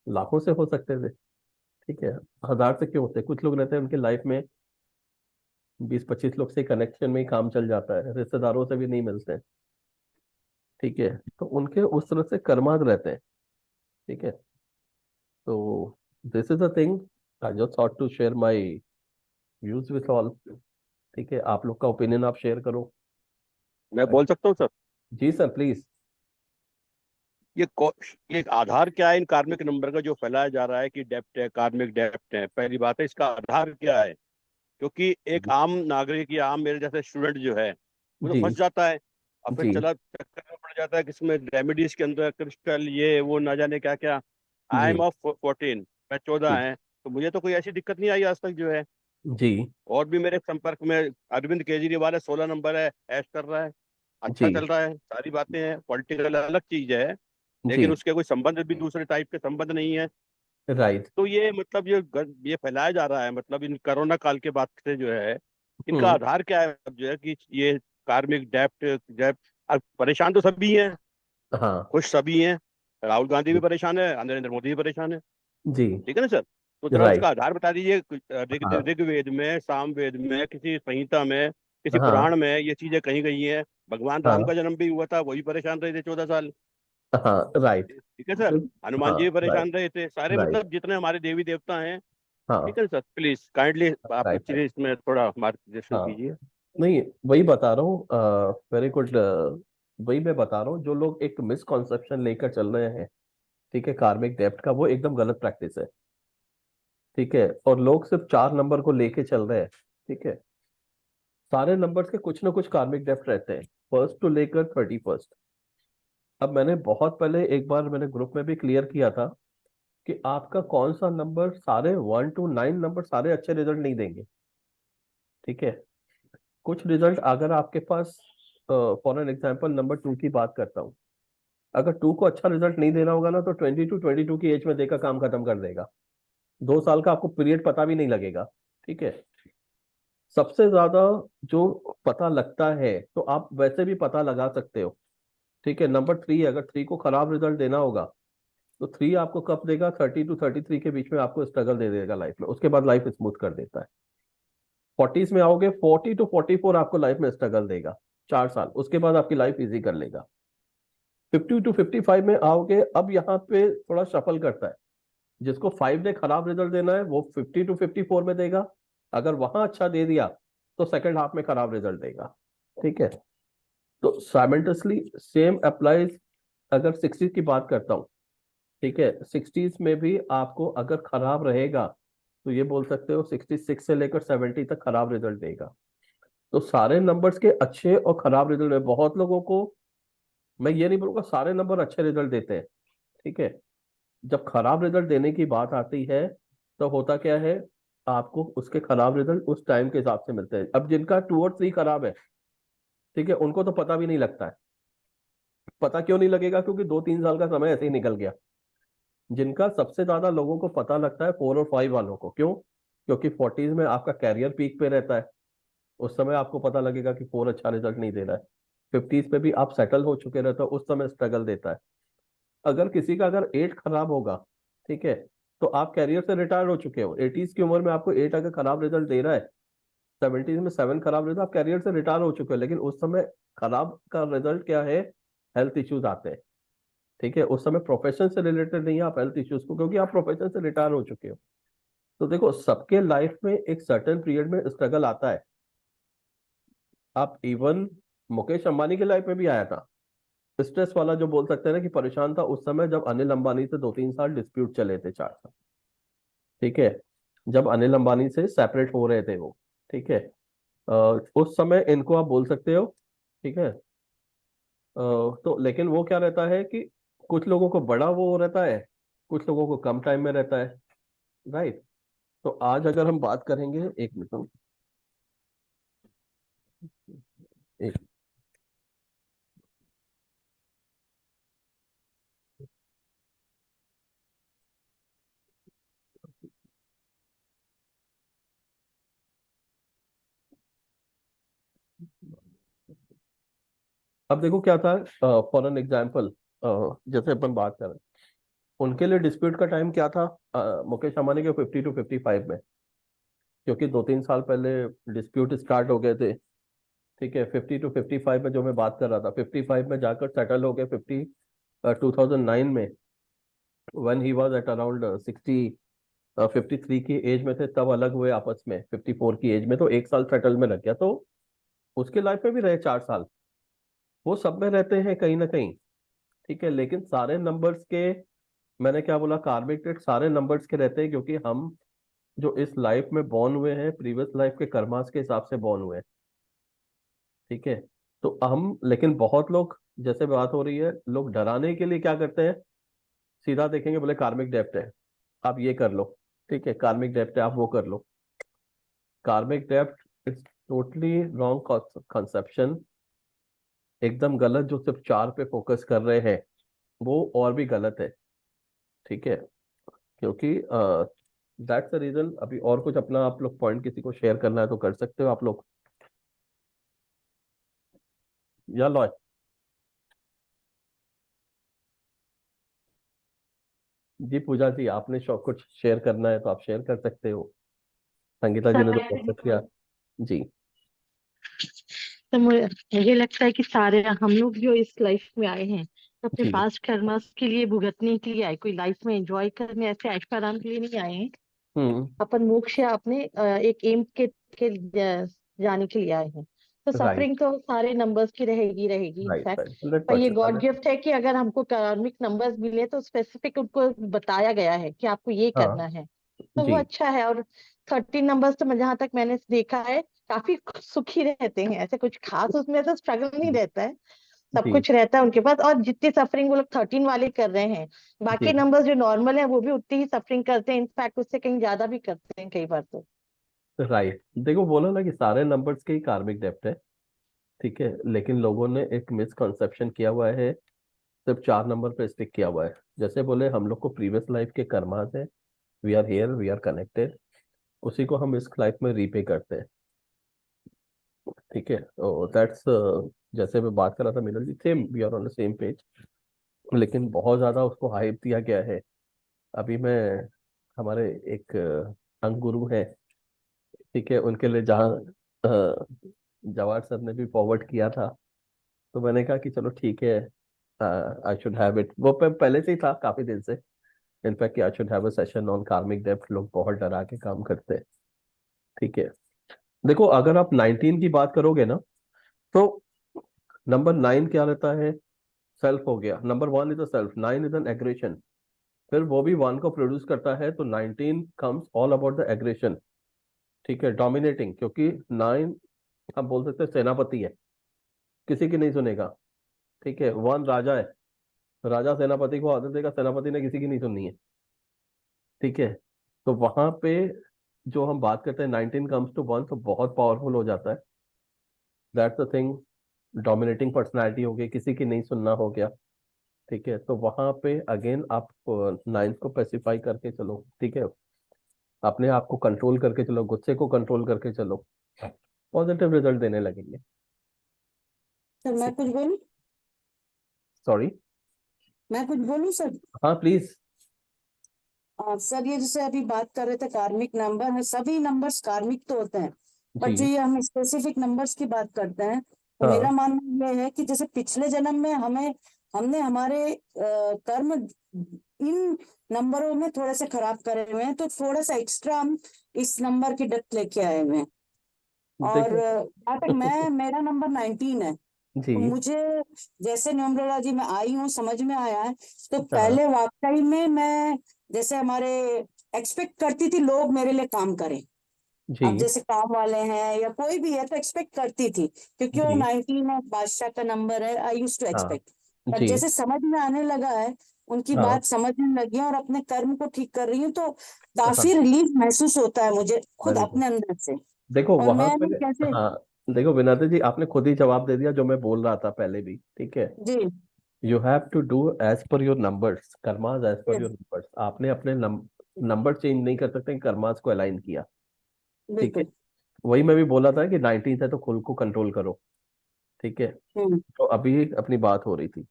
लाखों से हो सकते थे। ठीक है, 1000 से क्यों होते? कुछ लोग रहते हैं उनके लाइफ में 20-25 लोग से कनेक्शन में ही काम चल जाता है, रिश्तेदारों से भी नहीं मिलते हैं। ठीक है, तो उनके उस तरह से कर्माद रहते हैं। ठीक है, तो this is a thing I just thought to share my views with all. ठीक है, आप लोग का ओपिनियन आप शेयर करो। मैं बोल सकता हूँ सर? Ji sir, please. ये आधार क्या है इन कार्मिक नंबर का जो फैलाया जा रहा है कि डेप्ट है, कार्मिक डेप्ट है? पहली बात है, इसका आधार क्या है? क्योंकि एक आम नागरिक या आम मेरे जैसे स्टूडेंट जो है वो तो जी फंस जाता है और फिर जी चला चक्कर में पड़ जाता है कि इसमें रेमेडीज के अंदर क्रिस्टल ये वो ना जाने क्या क्या। आई जी एम ऑफ 14, मैं 14 जी है, तो मुझे तो कोई ऐसी दिक्कत नहीं आई आज तक जो है। जी और भी मेरे संपर्क में अरविंद केजरीवाल है, 16 नंबर है, ऐश कर रहा है, अच्छा जी चल रहा है, सारी बातें हैं। पॉलिटिकल अलग चीज है, जी लेकिन उसके कोई संबंध भी दूसरे टाइप के संबंध नहीं है। राइट। तो ये मतलब ये फैलाया जा रहा है, मतलब इन कोरोना काल के बाद से जो है इनका हम्म, आधार क्या है जो है कि ये कार्मिक डेप्ट डेप्ट। अब परेशान तो सभी हैं, हाँ खुश सभी हैं। राहुल गांधी भी परेशान है, नरेंद्र मोदी भी परेशान है। जी ठीक है ना सर? तो जरा उसका राइट। आधार बता दीजिए। हाँ ऋग्वेद में, सामवेद में, किसी संहिता में, किसी हाँ पुराण में ये चीजें कहीं गई हैं? भगवान राम हाँ का जन्म भी हुआ था, वही परेशान रहे थे 14 साल। हाँ राइट। ठीक है सर? हनुमान हाँ जी भी राइट परेशान रहे थे, सारे राइट। मतलब जितने हमारे देवी देवता हैं। हाँ ठीक है सर? प्लीज काइंडली आप राइट राइट। इसमें थोड़ा मार्गदर्शन हाँ, कीजिए। नहीं वही बता रहा हूँ, वेरी गुड। वही मैं बता रहा हूँ, जो लोग एक मिसकॉन्सेप्शन लेकर चल रहे हैं, ठीक है, कार्मिक डेप्ट का, वो एकदम गलत प्रैक्टिस है। ठीक है, और लोग सिर्फ 4 नंबर को लेके चल रहे हैं। ठीक है, सारे नंबर्स के कुछ ना कुछ कार्मिक डेप्ट रहते हैं, 1st to लेकर 31st। अब मैंने बहुत पहले एक बार मैंने ग्रुप में भी क्लियर किया था कि आपका कौन सा नंबर, सारे 1 to 9 नंबर सारे अच्छे रिजल्ट नहीं देंगे। ठीक है, कुछ रिजल्ट अगर आपके पास, फॉर एन एग्जाम्पल नंबर 2 की बात करता हूँ, अगर 2 को अच्छा रिजल्ट नहीं देना होगा ना, तो 22 की एज में देकर काम खत्म कर देगा। 2 साल का आपको पीरियड पता भी नहीं लगेगा। ठीक है, सबसे ज्यादा जो पता लगता है, तो आप वैसे भी पता लगा सकते हो। ठीक है, नंबर 3, अगर 3 को खराब रिजल्ट देना होगा तो 3 आपको कब देगा? 30 to 33 के बीच में आपको स्ट्रगल दे देगा लाइफ में, उसके बाद लाइफ स्मूथ कर देता है। 40s में आओगे, 40 to 44 आपको लाइफ में स्ट्रगल देगा, 4 साल, उसके बाद आपकी लाइफ इजी कर लेगा। 50 to 55 में आओगे, अब यहाँ पे थोड़ा शफल करता है। जिसको 5 ने खराब रिजल्ट देना है वो 50 to 54 में देगा, अगर वहां अच्छा दे दिया तो सेकंड हाफ में खराब रिजल्ट देगा। ठीक है, तो साइमल्टेनियसली सेम अप्लाइज अगर 60 की बात करता हूँ। ठीक है, 60s में भी आपको अगर खराब रहेगा तो ये बोल सकते हो 66 से लेकर 70 तक खराब रिजल्ट देगा। तो सारे नंबर्स के अच्छे और खराब रिजल्ट है। बहुत लोगों को, मैं ये नहीं बोलूंगा सारे नंबर अच्छे रिजल्ट देते हैं, ठीक है। जब खराब रिजल्ट देने की बात आती है तो होता क्या है, आपको उसके खराब रिजल्ट उस टाइम के हिसाब से मिलते हैं। अब जिनका 2 और 3 खराब है, ठीक है, उनको तो पता भी नहीं लगता है। पता क्यों नहीं लगेगा? क्योंकि 2-3 साल का समय ऐसे ही निकल गया। जिनका सबसे ज्यादा लोगों को पता लगता है 4 और 5 वालों को। क्यों? क्योंकि 40s में आपका कैरियर पीक पे रहता है, उस समय आपको पता लगेगा कि 4 अच्छा रिजल्ट नहीं दे रहा है। 50s पे भी आप सेटल हो चुके रहते हो, उस समय स्ट्रगल देता है। अगर किसी का अगर 8 खराब होगा, ठीक है, तो आप कैरियर से रिटायर हो चुके हो। 80s की उम्र में आपको 8 अगर खराब रिजल्ट दे रहा है, 70s में 7 खराब रिजल्ट, आप कैरियर से रिटायर हो चुके हो। लेकिन उस समय खराब का रिजल्ट क्या है? हेल्थ इश्यूज आते हैं, ठीक है। उस समय प्रोफेशन से रिलेटेड नहीं है, आप हेल्थ इश्यूज को, क्योंकि आप प्रोफेशन से रिटायर हो चुके हो। तो देखो, सबके लाइफ में एक सर्टेन पीरियड में स्ट्रगल आता है। आप इवन मुकेश अंबानी की लाइफ में भी आया था स्ट्रेस वाला, जो बोल सकते हैं ना कि परेशान था उस समय, जब अनिल अंबानी से 2-3 साल डिस्प्यूट चले थे, 4 साल, ठीक है, जब अनिल अंबानी से सेपरेट हो रहे थे वो, ठीक है। उस समय इनको आप बोल सकते हो, ठीक है। तो लेकिन वो क्या रहता है कि कुछ लोगों को बड़ा वो रहता है, कुछ लोगों को कम टाइम में रहता है, राइट। तो आज अगर हम बात करेंगे, एक मिनट, एक, अब देखो क्या था, फॉर एन एग्जाम्पल, जैसे अपन बात कर रहे हैं, उनके लिए डिस्प्यूट का टाइम क्या था? मुकेश अंबानी के 50 to 55 में, क्योंकि 2-3 साल पहले डिस्प्यूट स्टार्ट हो गए थे, ठीक है। 50 to 55 में जो मैं बात कर रहा था, 55 में जाकर सेटल हो गए। 2009 में when he was at around 53 की एज में थे, तब अलग हुए आपस में 54 की एज में, तो 1 साल सेटल में लग गया। तो उसके लाइफ में भी रहे 4 साल, वो सब में रहते हैं कहीं ना कहीं, ठीक है। लेकिन सारे नंबर्स के, मैंने क्या बोला, कार्मिक डेट सारे नंबर्स के रहते हैं, क्योंकि हम जो इस लाइफ में बॉर्न हुए हैं, प्रीवियस लाइफ के कर्मास के हिसाब से बॉर्न हुए हैं, ठीक है। तो हम, लेकिन बहुत लोग, जैसे बात हो रही है, लोग डराने के लिए क्या करते हैं, सीधा देखेंगे, बोले कार्मिक डेप्ट है, आप ये कर लो, ठीक है, कार्मिक डेप्ट है, आप वो कर लो। कार्मिक डेप्ट इज टोटली रॉन्ग कंसेप्शन, एकदम गलत। जो सिर्फ 4 पे फोकस कर रहे हैं वो और भी गलत है, ठीक है। क्योंकि दैट्स द रीजन। अभी और कुछ अपना आप लोग पॉइंट किसी को शेयर करना है तो कर सकते हो आप लोग, या लॉय। जी पूजा जी, आपने शौक कुछ शेयर करना है तो आप शेयर कर सकते हो। संगीता जी ने तो बहुत किया। जी। तो मुझे लगता है कि सारे हम लोग जो इस लाइफ में आए हैं तो अपने जी। पास्ट कर्मास के लिए भुगतने के लिए आए, कोई लाइफ में एंजॉय करने, ऐसे ऐश आराम के लिए नहीं आए हैं। हम्म। अपन मोक्ष या अपने एक एम के जाने के लिए आए हैं। तो राइट, सफरिंग तो सारे नंबर्स की रहेगी रहेगी राइट, इनफैक्ट। राइट, हंड्रेड पर ये परसेंट गॉड गिफ्ट है कि अगर हमको कार्मिक नंबर्स मिले तो स्पेसिफिक उनको बताया गया है कि आपको ये हाँ। करना है, तो वो जी। अच्छा है। और 13 नंबर्स तो जहां तक मैंने देखा है काफी सुखी रहते हैं, ऐसे कुछ खास उसमें तो स्ट्रगल नहीं रहता है, सब जी। कुछ रहता है उनके पास। और जितनी सफरिंग वो लोग 13 वाले कर रहे हैं, बाकी जी। नंबर्स जो नॉर्मल है वो भी उतनी ही सफरिंग करते हैं, इनफैक्ट उससे कहीं ज्यादा भी करते हैं कई बार तो। राइट, देखो बोला ना कि सारे नंबर्स के ही कार्मिक डेप्ट है, ठीक है। लेकिन लोगों ने एक मिसकंसेप्शन किया हुआ है, सिर्फ 4 नंबर पे स्टिक किया हुआ है। जैसे बोले हम लोग को प्रीवियस लाइफ के कर्मास है, we are here, we are connected, उसी को हम इस लाइफ में रीपे करते हैं, ठीक है। तो दैट्स, जैसे मैं बात कर रहा था Minal ji, same, we are on the same page. लेकिन बहुत ज्यादा उसको हाइप दिया गया है। अभी मैं, हमारे एक अंग गुरु है, ठीक है, उनके लिए जहाँ जवाहर सर ने भी फॉरवर्ड किया था, तो मैंने कहा कि चलो ठीक है, आई शुड हैव इट। वो पहले से ही था काफी दिन से, in fact I should have a session on कार्मिक डेप्थ। लोग बहुत डरा के काम करते हैं, ठीक है। देखो, अगर आप 19 की बात करोगे ना, तो नंबर 9 क्या रहता है? सेल्फ हो गया। Number 1 is a self, 9 is an aggression, फिर वो भी 1 को प्रोड्यूस करता है, तो 19 comes all about the aggression, ठीक है, डोमिनेटिंग। क्योंकि 9 हम बोल सकते हैं सेनापति है, किसी की नहीं सुनेगा, ठीक है। 1 राजा है, राजा सेनापति को आदेश देगा, सेनापति ने किसी की नहीं सुननी है, ठीक है। तो वहां पे जो हम बात करते हैं 19 कम्स टू 1 तो बहुत पावरफुल हो जाता है। That's the thing, dominating personality हो गई, किसी की नहीं सुनना हो गया, ठीक है। तो वहां पे अगेन आप 9 को पेसिफाई करके चलो, ठीक है, अपने आप को कंट्रोल करके चलो, गुस्से को कंट्रोल करके चलो, पॉजिटिव रिजल्ट देने लगेंगे। सर मैं कुछ बोलूं? सॉरी, मैं कुछ बोलूं सर? हाँ प्लीज। सर ये जैसे अभी बात कर रहे थे कार्मिक नंबर में, सभी नंबर्स कार्मिक तो होते हैं, बट जो जी ये हम स्पेसिफिक नंबर्स की बात करते हैं, तो मेरा हाँ मानना ये है कि जैसे पिछले जन्म में हमने हमारे कर्म इन नंबरों में थोड़े से खराब करे हुए हैं, तो थोड़ा सा एक्स्ट्रा हम इस नंबर की डेप्थ लेके आए हुए हैं। और देखो जहाँ तक मेरा नंबर 19 है, जी तो मुझे जैसे न्यूमरोलॉजी में आई हूँ, समझ में आया है, तो हाँ पहले वाकई में मैं जैसे हमारे एक्सपेक्ट करती थी लोग मेरे लिए काम करें। अब जी जैसे काम वाले हैं या कोई भी है तो एक्सपेक्ट करती थी, क्योंकि वो जी 19 है, बादशाह का नंबर है, आई यूज टू हाँ एक्सपेक्ट। पर जी जैसे समझ में आने लगा है, उनकी हाँ बात समझने लगी है और अपने कर्म को ठीक कर रही हूँ, तो हाँ काफी रिलीफ महसूस होता है मुझे खुद वेरी गुड। अपने अंदर से। देखो और वहां मैं पे, कैसे हाँ देखो विनाते जी, आपने खुद ही जवाब दे दिया जो मैं बोल रहा था पहले भी, ठीक है। जी you have to do as per your numbers, karmas as per your yes numbers. आपने अपने नंबर चेंज नहीं कर सकते, कर्मास को अलाइन किया, ठीक है। बिल्कुल। वही मैं भी बोला था कि 19 है तो खुद को कंट्रोल करो, ठीक है। हम्म तो अभी अपनी बात हो रही थी,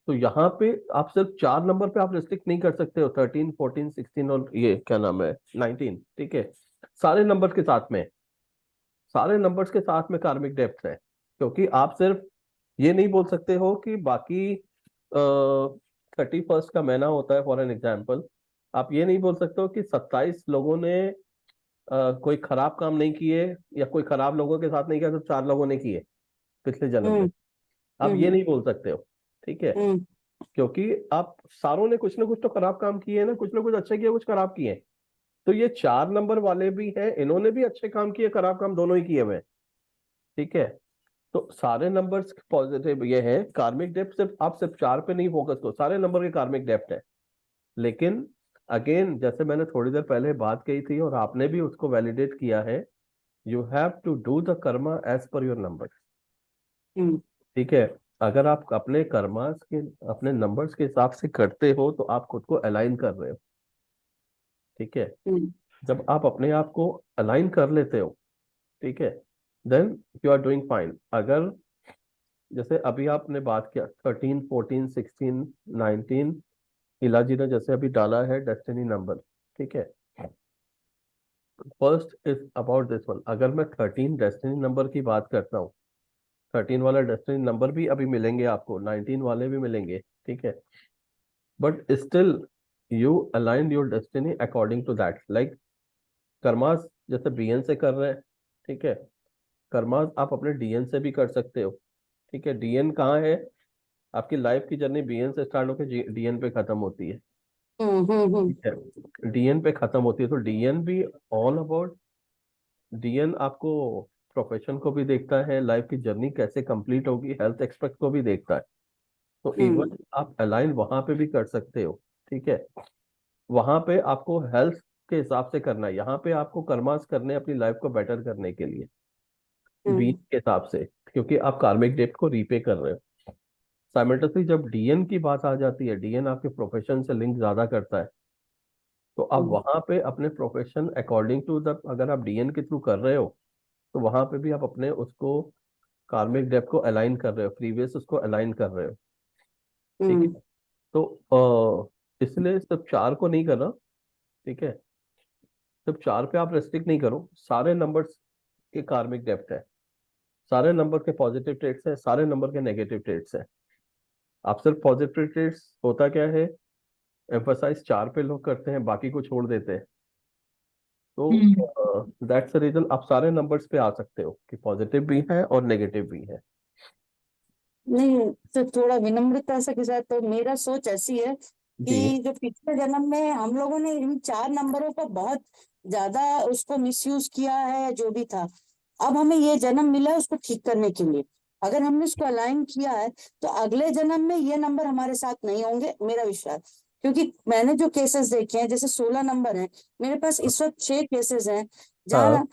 तो यहाँ पे आप सिर्फ 4 नंबर पे आप रिस्ट्रिक्ट नहीं कर सकते हो, 13 14 16 और ये क्या नाम है 19, ठीक है। सारे नंबर्स के साथ में, सारे नंबर्स के साथ में कार्मिक डेप्थ है, क्योंकि आप सिर्फ ये नहीं बोल सकते हो कि बाकी 31 का महीना होता है फॉर एन एग्जाम्पल, आप ये नहीं बोल सकते हो कि 27 लोगों ने कोई खराब काम नहीं किए या कोई खराब लोगों के साथ नहीं किया, सिर्फ 4 लोगों ने किए पिछले जन्म में, हम्म आप ये हम्म नहीं बोल सकते हो, ठीक है। हम्म क्योंकि आप सारों ने कुछ ना कुछ तो खराब काम किए हैं ना, कुछ ना कुछ अच्छे किए, कुछ खराब किए हैं। तो ये 4 नंबर वाले भी हैं, इन्होंने भी अच्छे काम किए, खराब काम दोनों ही किए हुए हैं, ठीक है। तो सारे नंबर्स पॉजिटिव ये है, कार्मिक डेप्थ सिर्फ आप सिर्फ 4 पे नहीं फोकस करो, सारे नंबर के कार्मिक डेप्थ है। लेकिन अगेन जैसे मैंने थोड़ी देर पहले बात कही थी और आपने भी उसको वैलिडेट किया है, you have to do the karma as per your number, hmm ठीक है। अगर आप अपने कर्मास के अपने नंबर्स के हिसाब से करते हो तो आप खुद को अलाइन कर रहे हो, ठीक है। हम्म जब आप अपने आप को अलाइन कर लेते हो, ठीक है, then you are doing fine. अगर जैसे अभी आपने बात किया 13 14 16 19, इलाजी ने जैसे अभी डाला है डेस्टिनी नंबर, ठीक है। First is about this one, अगर मैं 13 डेस्टिनी नंबर की बात करता हूँ, 13 वाला डेस्टिनी नंबर भी अभी मिलेंगे आपको, 19 वाले भी मिलेंगे, ठीक है। But still you align your destiny according to that, like karmas जैसे बीएन से कर रहे हैं, ठीक है। कर्मास आप अपने डीएन से भी कर सकते हो, ठीक है। डीएन कहाँ है, आपकी लाइफ की जर्नी बीएन से स्टार्ट होकर डीएन पे खत्म होती है, ठीक है। डीएन पे खत्म होती है, तो डीएन भी ऑल अबाउट, डीएन आपको प्रोफेशन को भी देखता है, लाइफ की जर्नी कैसे कंप्लीट होगी, हेल्थ एस्पेक्ट को भी देखता है। तो इवन आप अलाइन वहां पे भी कर सकते हो, ठीक है। वहां पे आपको हेल्थ के हिसाब से करना है, यहाँ पे आपको कर्मास करने अपनी लाइफ को बेटर करने के लिए बीन के हिसाब से, क्योंकि आप कार्मिक डेट को रीपे कर रहे हो। साइमल्टेनियसली जब डीएन की बात आ जाती है, डीएन आपके प्रोफेशन से लिंक ज्यादा करता है, तो आप वहां पे अपने प्रोफेशन अकॉर्डिंग टू द, अगर आप डीएन के थ्रू कर रहे हो तो वहां पे भी आप अपने उसको कार्मिक डेप्थ को अलाइन कर रहे हो, प्रीवियस उसको अलाइन कर रहे हो, ठीक है। तो इसलिए सिर्फ 4 को नहीं करना, ठीक है। सिर्फ 4 पे आप रेस्ट्रिक्ट नहीं करो, सारे नंबर्स के कार्मिक डेप्थ है, सारे नंबर के पॉजिटिव ट्रेड्स हैं, सारे नंबर के नेगेटिव ट्रेड्स हैं। आप सिर्फ पॉजिटिव ट्रेड्स, होता क्या है, एम्फोसाइज 4 पे लोग करते हैं, बाकी को छोड़ देते हैं। तो दैट्स द रीजन आप सारे नंबर्स पे आ सकते हो कि पॉजिटिव भी है और नेगेटिव भी है। नहीं, तो थोड़ा विनम्रता से के साथ, तो मेरा सोच ऐसी है जी कि जो पिछले जन्म में हम लोगों ने इन 4 नंबरों का बहुत ज्यादा उसको मिसयूज किया है, जो भी था, अब हमें ये जन्म मिला है उसको ठीक करने के लिए। अगर हमने उसको अलाइन किया है तो अगले जन्म में ये नंबर हमारे साथ नहीं होंगे, मेरा विश्वास। क्योंकि मैंने जो केसेस देखे हैं, जैसे 16 नंबर है मेरे पास इस वक्त 6 केसेस हैं हाँ जहाँ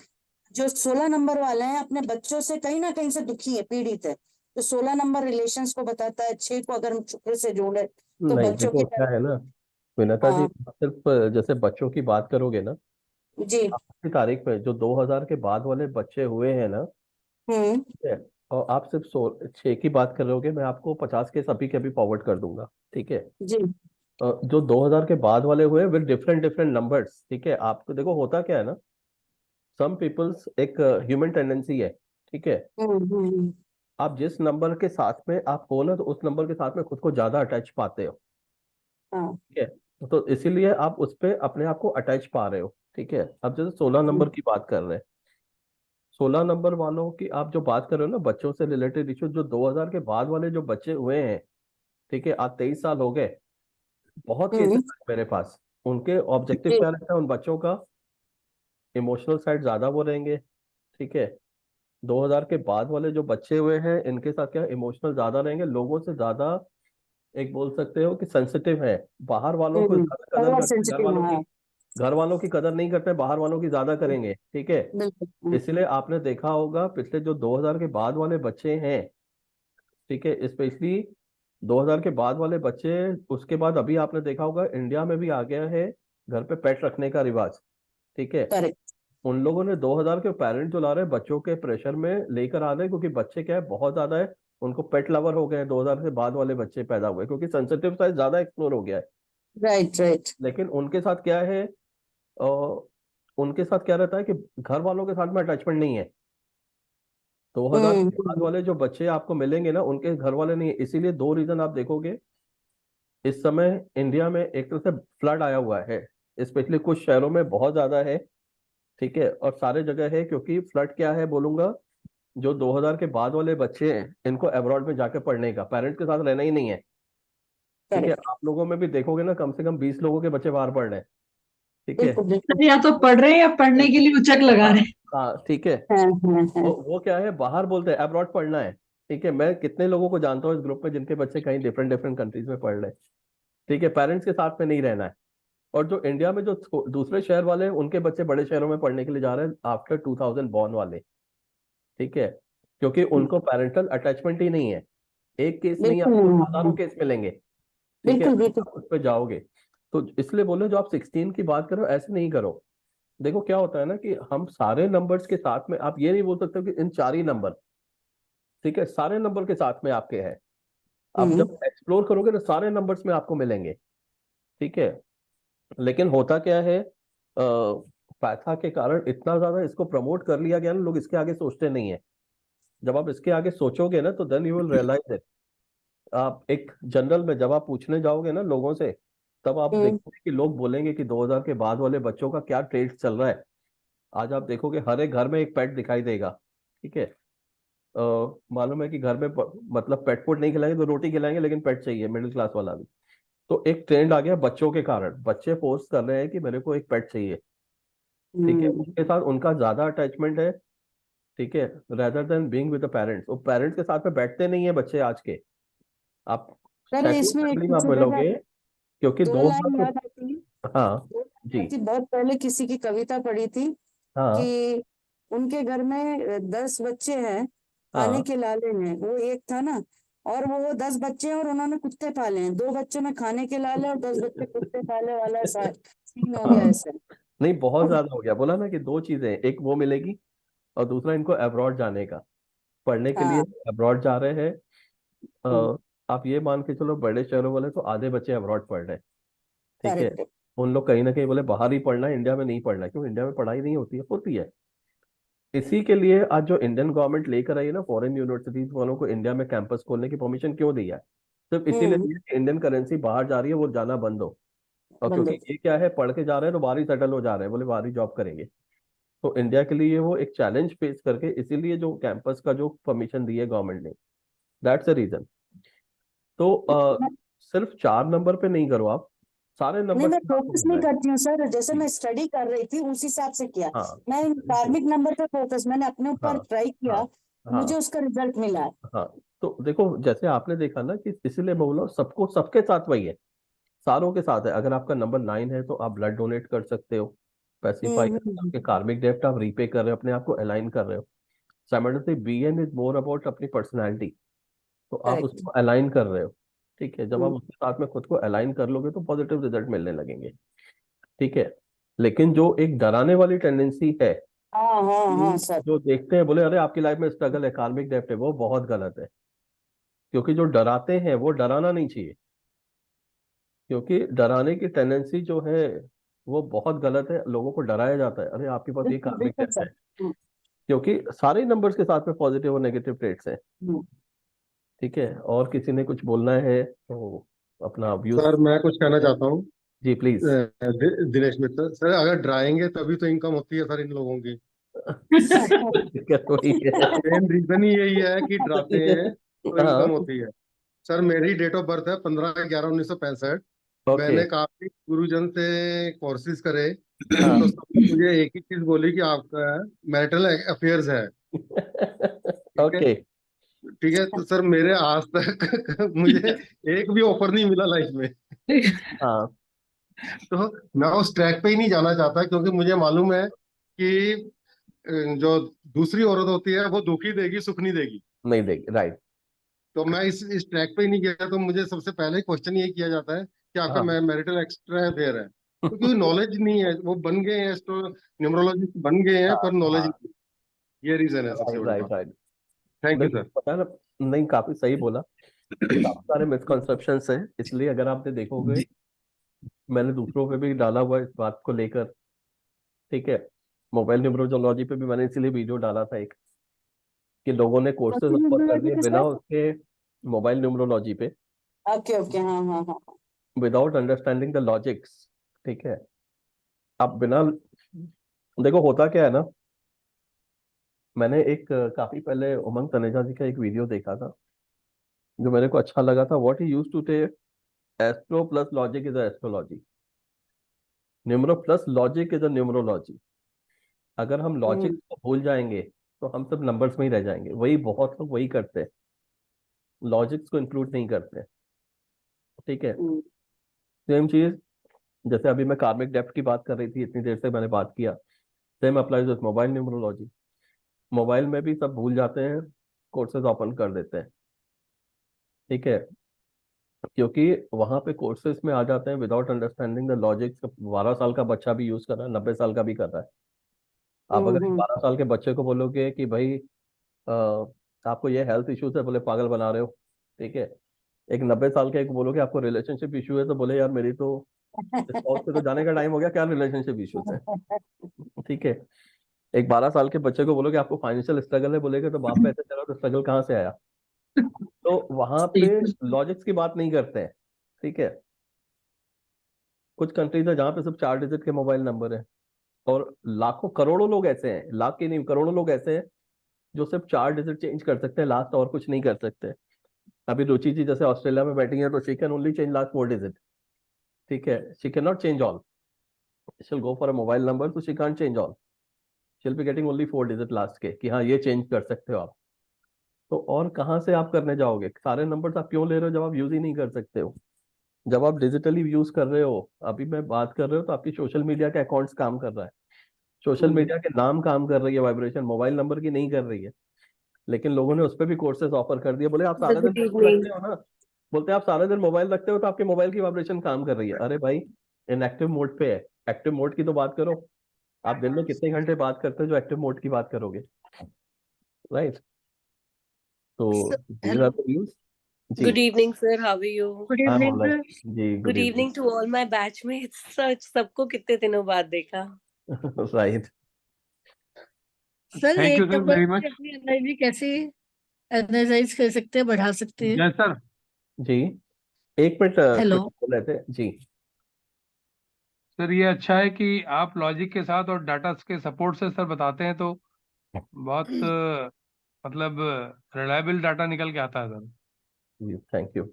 जो 16 नंबर वाले हैं अपने बच्चों से कहीं ना कहीं से दुखी है, पीड़ित है। तो 16 नंबर रिलेशंस को बताता है, 6 को अगर हम शुक्र से जोड़े तो नहीं बच्चों देखो की क्या है तरफ। ना विनता जी, हाँ सिर्फ जैसे बच्चों की बात करोगे ना, जी। आज की तारीख में जो 2000 के बाद वाले बच्चे हुए हैं ना, हम्म। ठीक है, और आप सिर्फ 6 की बात कर रहे होगे, मैं आपको 50 के सभी के अभी फॉरवर्ड कर दूंगा, ठीक है। जी जो 2000 के बाद वाले हुए विद डिफरेंट डिफरेंट नंबर्स, ठीक है। आपको देखो होता क्या है ना, सम पीपल्स एक ह्यूमन टेंडेंसी है, ठीक है। हम्म। आप जिस नंबर के साथ में आप हो ना, तो उस नंबर के साथ में खुद को ज्यादा अटैच पाते हो, हाँ ठीक है। तो इसीलिए आप उस पे अपने आप को अटैच पा रहे हो, ठीक है। अब जैसे 16 नंबर की बात कर रहे हैं, 16 नंबर वालों की आप जो बात कर रहे हो ना, बच्चों से रिलेटेड इशू, जो 2000 के बाद वाले जो बच्चे हुए हैं, ठीक है, आज 23 साल हो गए, बहुत केसेस हम्म। आए मेरे पास। उनके ऑब्जेक्टिव जी क्या रहता है उन बच्चों का, इमोशनल साइड ज्यादा वो रहेंगे, ठीक है। 2000 के बाद वाले जो बच्चे हुए हैं, इनके साथ क्या इमोशनल ज्यादा रहेंगे, लोगों से ज्यादा, एक बोल सकते हो कि सेंसिटिव है, बाहर वालों को ज्यादा कदर बहुत करते हैं, सेंसिटिव। हाँ घर वालों की कदर नहीं करते, बाहर वालों की ज्यादा करेंगे, ठीक है। बिल्कुल। इसलिए आपने देखा होगा पिछले जो 2000 के बाद वाले बच्चे हैं, ठीक है, स्पेशली 2000 के बाद वाले बच्चे, उसके बाद अभी आपने देखा होगा इंडिया में भी आ गया है घर पे पेट रखने का रिवाज, ठीक है। करेक्ट। उन लोगों ने 2000 के पेरेंट जो ला रहे हैं बच्चों के प्रेशर में लेकर आ रहे हैं, क्योंकि बच्चे क्या है बहुत ज्यादा है, उनको पेट लवर हो गए हैं, 2000 के बाद वाले बच्चे पैदा हुए, क्योंकि सेंसिटिव साइज ज्यादा एक्सप्लोर हो गया है। Right right. लेकिन उनके साथ क्या है, अ, उनके साथ क्या रहता है कि घर वालों के साथ में अटैचमेंट नहीं है। 2000 के बाद हम्म। वाले जो बच्चे आपको मिलेंगे ना, उनके घर वाले नहीं है। इसीलिए दो रीजन आप देखोगे, इस समय इंडिया में एक तरह से फ्लड आया हुआ है, स्पेशली कुछ शहरों में बहुत ज्यादा है, ठीक है, और सारे जगह है। क्योंकि फ्लड क्या है बोलूंगा, जो 2000 के बाद वाले बच्चे हैं, इनको अब्रॉड में जाके पढ़ने का, पेरेंट्स के साथ रहना ही नहीं है, ठीक है। करेक्ट। आप लोगों में भी देखोगे ना, कम से कम 20 लोगों के बच्चे बाहर पढ़ रहे हैं, ठीक है। बिल्कुल बिल्कुल। या तो पढ़ रहे हैं या पढ़ने के लिए उचक लगा हाँ रहे हैं। हाँ, ठीक है। हाँ हाँ वो क्या है, बाहर बोलते हैं अब्रॉड पढ़ना है, ठीक है। मैं कितने लोगों को जानता हूँ इस ग्रुप में जिनके बच्चे कहीं डिफरेंट डिफरेंट कंट्रीज में पढ़ रहे हैं, ठीक है, पेरेंट्स के साथ में नहीं रहना है। और जो इंडिया में जो दूसरे शहर वाले हैं, उनके बच्चे बड़े शहरों में पढ़ने के लिए जा रहे हैं आफ्टर 2000 बॉर्न वाले, ठीक है, क्योंकि उनको पेरेंटल अटैचमेंट ही नहीं है। एक केस नहीं, बिल्कुल आपको नहीं हजारों है। केस मिलेंगे, ठीक है, बिल्कुल अगर बिल्कुल। आप उस पर जाओगे तो। इसलिए बोले जो आप 16 की बात करो, ऐसे नहीं करो। देखो क्या होता है ना कि हम सारे नंबर्स के साथ में, आप ये नहीं बोल सकते कि इन 4 ही नंबर, ठीक है, सारे नंबर के साथ में आपके हैं। आप हम्म। जब एक्सप्लोर करोगे तो सारे नंबर्स में आपको मिलेंगे, ठीक है। लेकिन होता क्या है, पैथा के कारण इतना ज्यादा इसको प्रमोट कर लिया गया ना, लोग इसके आगे सोचते नहीं है। जब आप इसके आगे सोचोगे ना, तो then you will realize it. आप एक जनरल में जब आप पूछने जाओगे ना लोगों से, तब आप हम्म। देखोगे कि लोग बोलेंगे कि 2000 के बाद वाले बच्चों का क्या ट्रेड चल रहा है। आज आप देखोगे हर एक घर में एक पेट दिखाई देगा, ठीक है। मालूम है कि घर में मतलब पेट फूड नहीं खिलाएंगे तो रोटी खिलाएंगे, लेकिन पेट चाहिए, मिडिल क्लास वाला भी। तो एक ट्रेंड आ गया बच्चों के कारण, बच्चे फोर्स कर रहे हैं कि मेरे को एक पेट चाहिए, ठीक है, उसके साथ उनका ज्यादा अटैचमेंट है, ठीक है, rather than being with the parents. वो पेरेंट्स के साथ में बैठते नहीं है बच्चे आज के। आप सर सैकड़ों इसमें एक फैमिली में आप कुछ मिलोगे, क्योंकि दो 2000 लाइन के, याद आती है। हाँ दो लाइन जी, आती, बहुत पहले किसी की कविता पढ़ी थी हाँ कि उनके घर में 10 बच्चे हैं, खाने हाँ के लाले हैं, वो एक था ना, और वो 10 बच्चे हैं और उन्होंने कुत्ते पाले हैं, 2 बच्चों में खाने के लाले और 10 बच्चे कुत्ते पाले वाला सीन हो गया हाँ। ऐसे। नहीं बहुत ज्यादा हो गया, बोला ना कि दो चीजें, एक वो मिलेगी, और दूसरा इनको अब्रॉड जाने का, पढ़ने के लिए हाँ अब्रॉड जा रहे हैं। हम्म। आप ये मान के चलो, बड़े शहरों वाले तो आधे बच्चे अब्रॉड पढ़ रहे हैं, ठीक है। करेक्ट। उन लोग कहीं ना कहीं बोले बाहर ही पढ़ना है, इंडिया में नहीं पढ़ना है। क्यों, इंडिया में पढ़ाई नहीं होती है, होती है। इसी के लिए आज जो इंडियन गवर्नमेंट लेकर आई है ना, फॉरेन यूनिवर्सिटीज वालों को इंडिया में कैंपस खोलने की परमिशन क्यों दी है, सिर्फ इसीलिए दी है कि इंडियन करेंसी बाहर जा रही है, वो जाना बंद हो। और क्योंकि बंदो। ये क्या है, पढ़ के जा रहे हैं तो बाहर ही सेटल हो जा रहे हैं, बोले बाहर ही जॉब करेंगे। तो इंडिया के लिए वो एक चैलेंज फेस करके, इसीलिए जो कैंपस का जो परमिशन दी है गवर्नमेंट ने, दैट्स द रीजन। तो सिर्फ 4 नंबर पे नहीं करो आप, सारे नहीं नंबर मैं के साथ फोकस मिलना नहीं है करती हूँ सर, जैसे जी। मैं स्टडी कर रही थी उस हिसाब से किया। हाँ मैं बिल्कुल। कार्मिक नंबर पे फोकस मैंने अपने ऊपर हाँ ट्राई किया हाँ हाँ मुझे उसका रिजल्ट मिला है। हाँ, तो देखो जैसे आपने देखा ना कि इसीलिए मैं बोला सबको सबके साथ वही है, सारों के साथ है। अगर आपका नंबर 9 है तो आप ब्लड डोनेट कर सकते हो, पैसिफाई आपके कार्मिक डेब्ट आप रीपे कर रहे हो, अपने आप को अलाइन कर रहे हो। Simultaneously BN is more about अपनी पर्सनैलिटी, तो आप करेक्ट। उसको अलाइन कर रहे हो। ठीक है, जब आप हम्म। उसके साथ में खुद को अलाइन कर लोगे तो पॉजिटिव रिजल्ट मिलने लगेंगे। ठीक है, लेकिन जो एक डराने वाली टेंडेंसी है, हाँ हाँ हाँ सर। जो देखते हैं बोले अरे आपकी लाइफ में स्ट्रगल है, कार्मिक डेब्ट है, वो बहुत गलत है। क्योंकि जो डराते हैं वो डराना नहीं चाहिए, क्योंकि डराने की टेंडेंसी जो है वो बहुत गलत है। लोगों को डराया जाता है, अरे आपके पास ये बिल्कुल कार्मिक बिल्कुल डेब्ट सर। है, क्योंकि सारे नंबर्स के साथ में पॉजिटिव और नेगेटिव ट्रेड्स हैं। हम्म। ठीक है, और किसी ने कुछ बोलना है तो अपना व्यूज। सर मैं कुछ कहना चाहता हूँ। जी प्लीज। दिनेश मित्र सर, अगर डराएंगे तभी तो इनकम होती है सर इन लोगों की। दिक्कत वही है। मेन रीजन ही यही है कि डराते हैं तो इनकम हाँ होती है। सर मेरी डेट ऑफ बर्थ है 15/11/1965। ओके। मैंने काफी गुरुजन से कोर्सेज करे, हाँ तो सबने मुझे एक ही चीज बोली कि आपका मैरिटल अफेयर्स है। ठीक है। ओके। ठीक है, तो सर मेरे आज तक मुझे एक भी ऑफर नहीं मिला लाइफ में। हाँ तो मैं उस ट्रैक पे ही नहीं जाना चाहता, क्योंकि मुझे मालूम है कि जो दूसरी औरत होती है वो दुखी देगी, सुख नहीं देगी। नहीं देगी, राइट। तो मैं इस ट्रैक पे ही नहीं गया। तो मुझे सबसे पहले क्वेश्चन ये किया जाता है कि आपका हाँ मैरिटल एक्स्ट्रा अफेयर है, तो क्योंकि नॉलेज नहीं है। वो बन गए हैं तो न्यूमरोलॉजिस्ट बन गए हैं, पर नॉलेज हाँ नहीं। ये रीजन है सबसे राइट बड़ी राइट बात। राइट। थैंक यू देखो सर। पता है ना, नहीं काफी सही बोला। काफी सारे मिसकंसेप्शंस हैं, इसलिए अगर आपने देखोगे मैंने दूसरों पे भी डाला हुआ है इस बात को लेकर। ठीक है, मोबाइल न्यूमरोलॉजी पे भी मैंने इसीलिए वीडियो डाला था एक, कि लोगों ने कोर्सेज ऑफर कर दिए बिना सर। उसके, मोबाइल न्यूमरोलॉजी पे, ओके ओके हाँ हाँ हाँ। Without understanding the logics. ठीक है, अब बिना, देखो होता क्या है ना, मैंने एक काफी पहले उमंग तनेजा जी का एक वीडियो देखा था जो मेरे को अच्छा लगा था। व्हाट ही यूज्ड टू से astro plus logic is astrology, numero plus logic is a numerology. अगर हम लॉजिक को भूल जाएंगे तो हम सब नंबर्स में ही रह जाएंगे। वही बहुत लोग वही करते हैं, लॉजिक्स को इंक्लूड नहीं करते। ठीक है, सेम चीज जैसे अभी मैं कार्मिक डेप्थ की बात कर रही थी, इतनी देर से मैंने बात किया, same applies with mobile numerology. Mobile में भी सब भूल जाते हैं, कोर्सेज ओपन कर देते हैं। ठीक है, क्योंकि वहां पे कोर्सेज में आ जाते हैं विदाउट अंडरस्टैंडिंग द लॉजिक्स। 12 साल का बच्चा भी यूज कर रहा है, 90 साल का भी कर रहा है। आप अगर 12 साल के बच्चे को बोलोगे कि भाई आपको ये हेल्थ इश्यूज है, बोले पागल बना रहे हो। ठीक है, एक 90 साल के एक बोलोगे आपको रिलेशनशिप इशू है, तो बोले यार मेरी तो स्पाउस पे तो जाने का टाइम हो गया, क्या रिलेशनशिप इश्यूज है। ठीक है, एक 12 साल के बच्चे को बोलोगे आपको फाइनेंशियल स्ट्रगल है, बोलेगा तो बाप पैसे चला तो स्ट्रगल कहाँ से आया। तो वहां पे लॉजिक्स की बात नहीं करते हैं। ठीक है, कुछ कंट्रीज है जहाँ पे सिर्फ 4 डिजिट के मोबाइल नंबर है, और लाखों करोड़ों लोग ऐसे हैं, लाख के नहीं करोड़ों लोग ऐसे हैं जो सिर्फ 4 डिजिट चेंज कर सकते हैं लास्ट, और कुछ नहीं कर सकते। अभी रुचि जी जैसे ऑस्ट्रेलिया में बैठी है तो she can only change last 4 digit. ठीक है, she can not change all, she'll go for a mobile number so she can't change all, she'll be getting only 4 digit last के, कि हाँ ये चेंज कर सकते हो आप। तो और कहाँ से आप करने जाओगे, सारे नंबर्स आप क्यों ले रहे हो जब आप यूज ही नहीं कर सकते हो। जब आप डिजिटली यूज कर रहे हो, अभी मैं बात कर रहे हो, तो आपकी सोशल मीडिया के अकाउंट्स काम कर रहा है, सोशल मीडिया के नाम काम कर रही है, वाइब्रेशन मोबाइल नंबर की नहीं कर रही है। लेकिन लोगों ने उस पर भी कोर्सेज ऑफर कर दिए, बोले आप सारा दिन मोबाइल रखते हो ना, बोलते हैं आप सारा दिन मोबाइल रखते हो तो आपके मोबाइल की वाइब्रेशन काम कर रही है। अरे भाई इनएक्टिव मोड पे है, एक्टिव मोड की तो बात करो। आप दिन में कितने घंटे बात करते हो जो एक्टिव मोड की बात करोगे, राइट। तो these are Hello. the views। जी Good evening, sir. How are you? Good I am evening, alright sir. जी, Good good evening to all my batchmates. सच सबको कितने दिनों बाद देखा। Evening. Right, sir thank you एक सर नंबर वेरी से मच। अपनी एनर्जी कैसे एनर्जाइज कर सकते हैं, बढ़ा सकते हैं? Yes sir. जी एक मिनट हेलो। कुछ बोल रहे थे जी। सर ये अच्छा है कि आप लॉजिक के साथ और डाटा के सपोर्ट से सर बताते हैं, तो बहुत मतलब रिलायबल डाटा निकल के आता है सर। Ji thank you.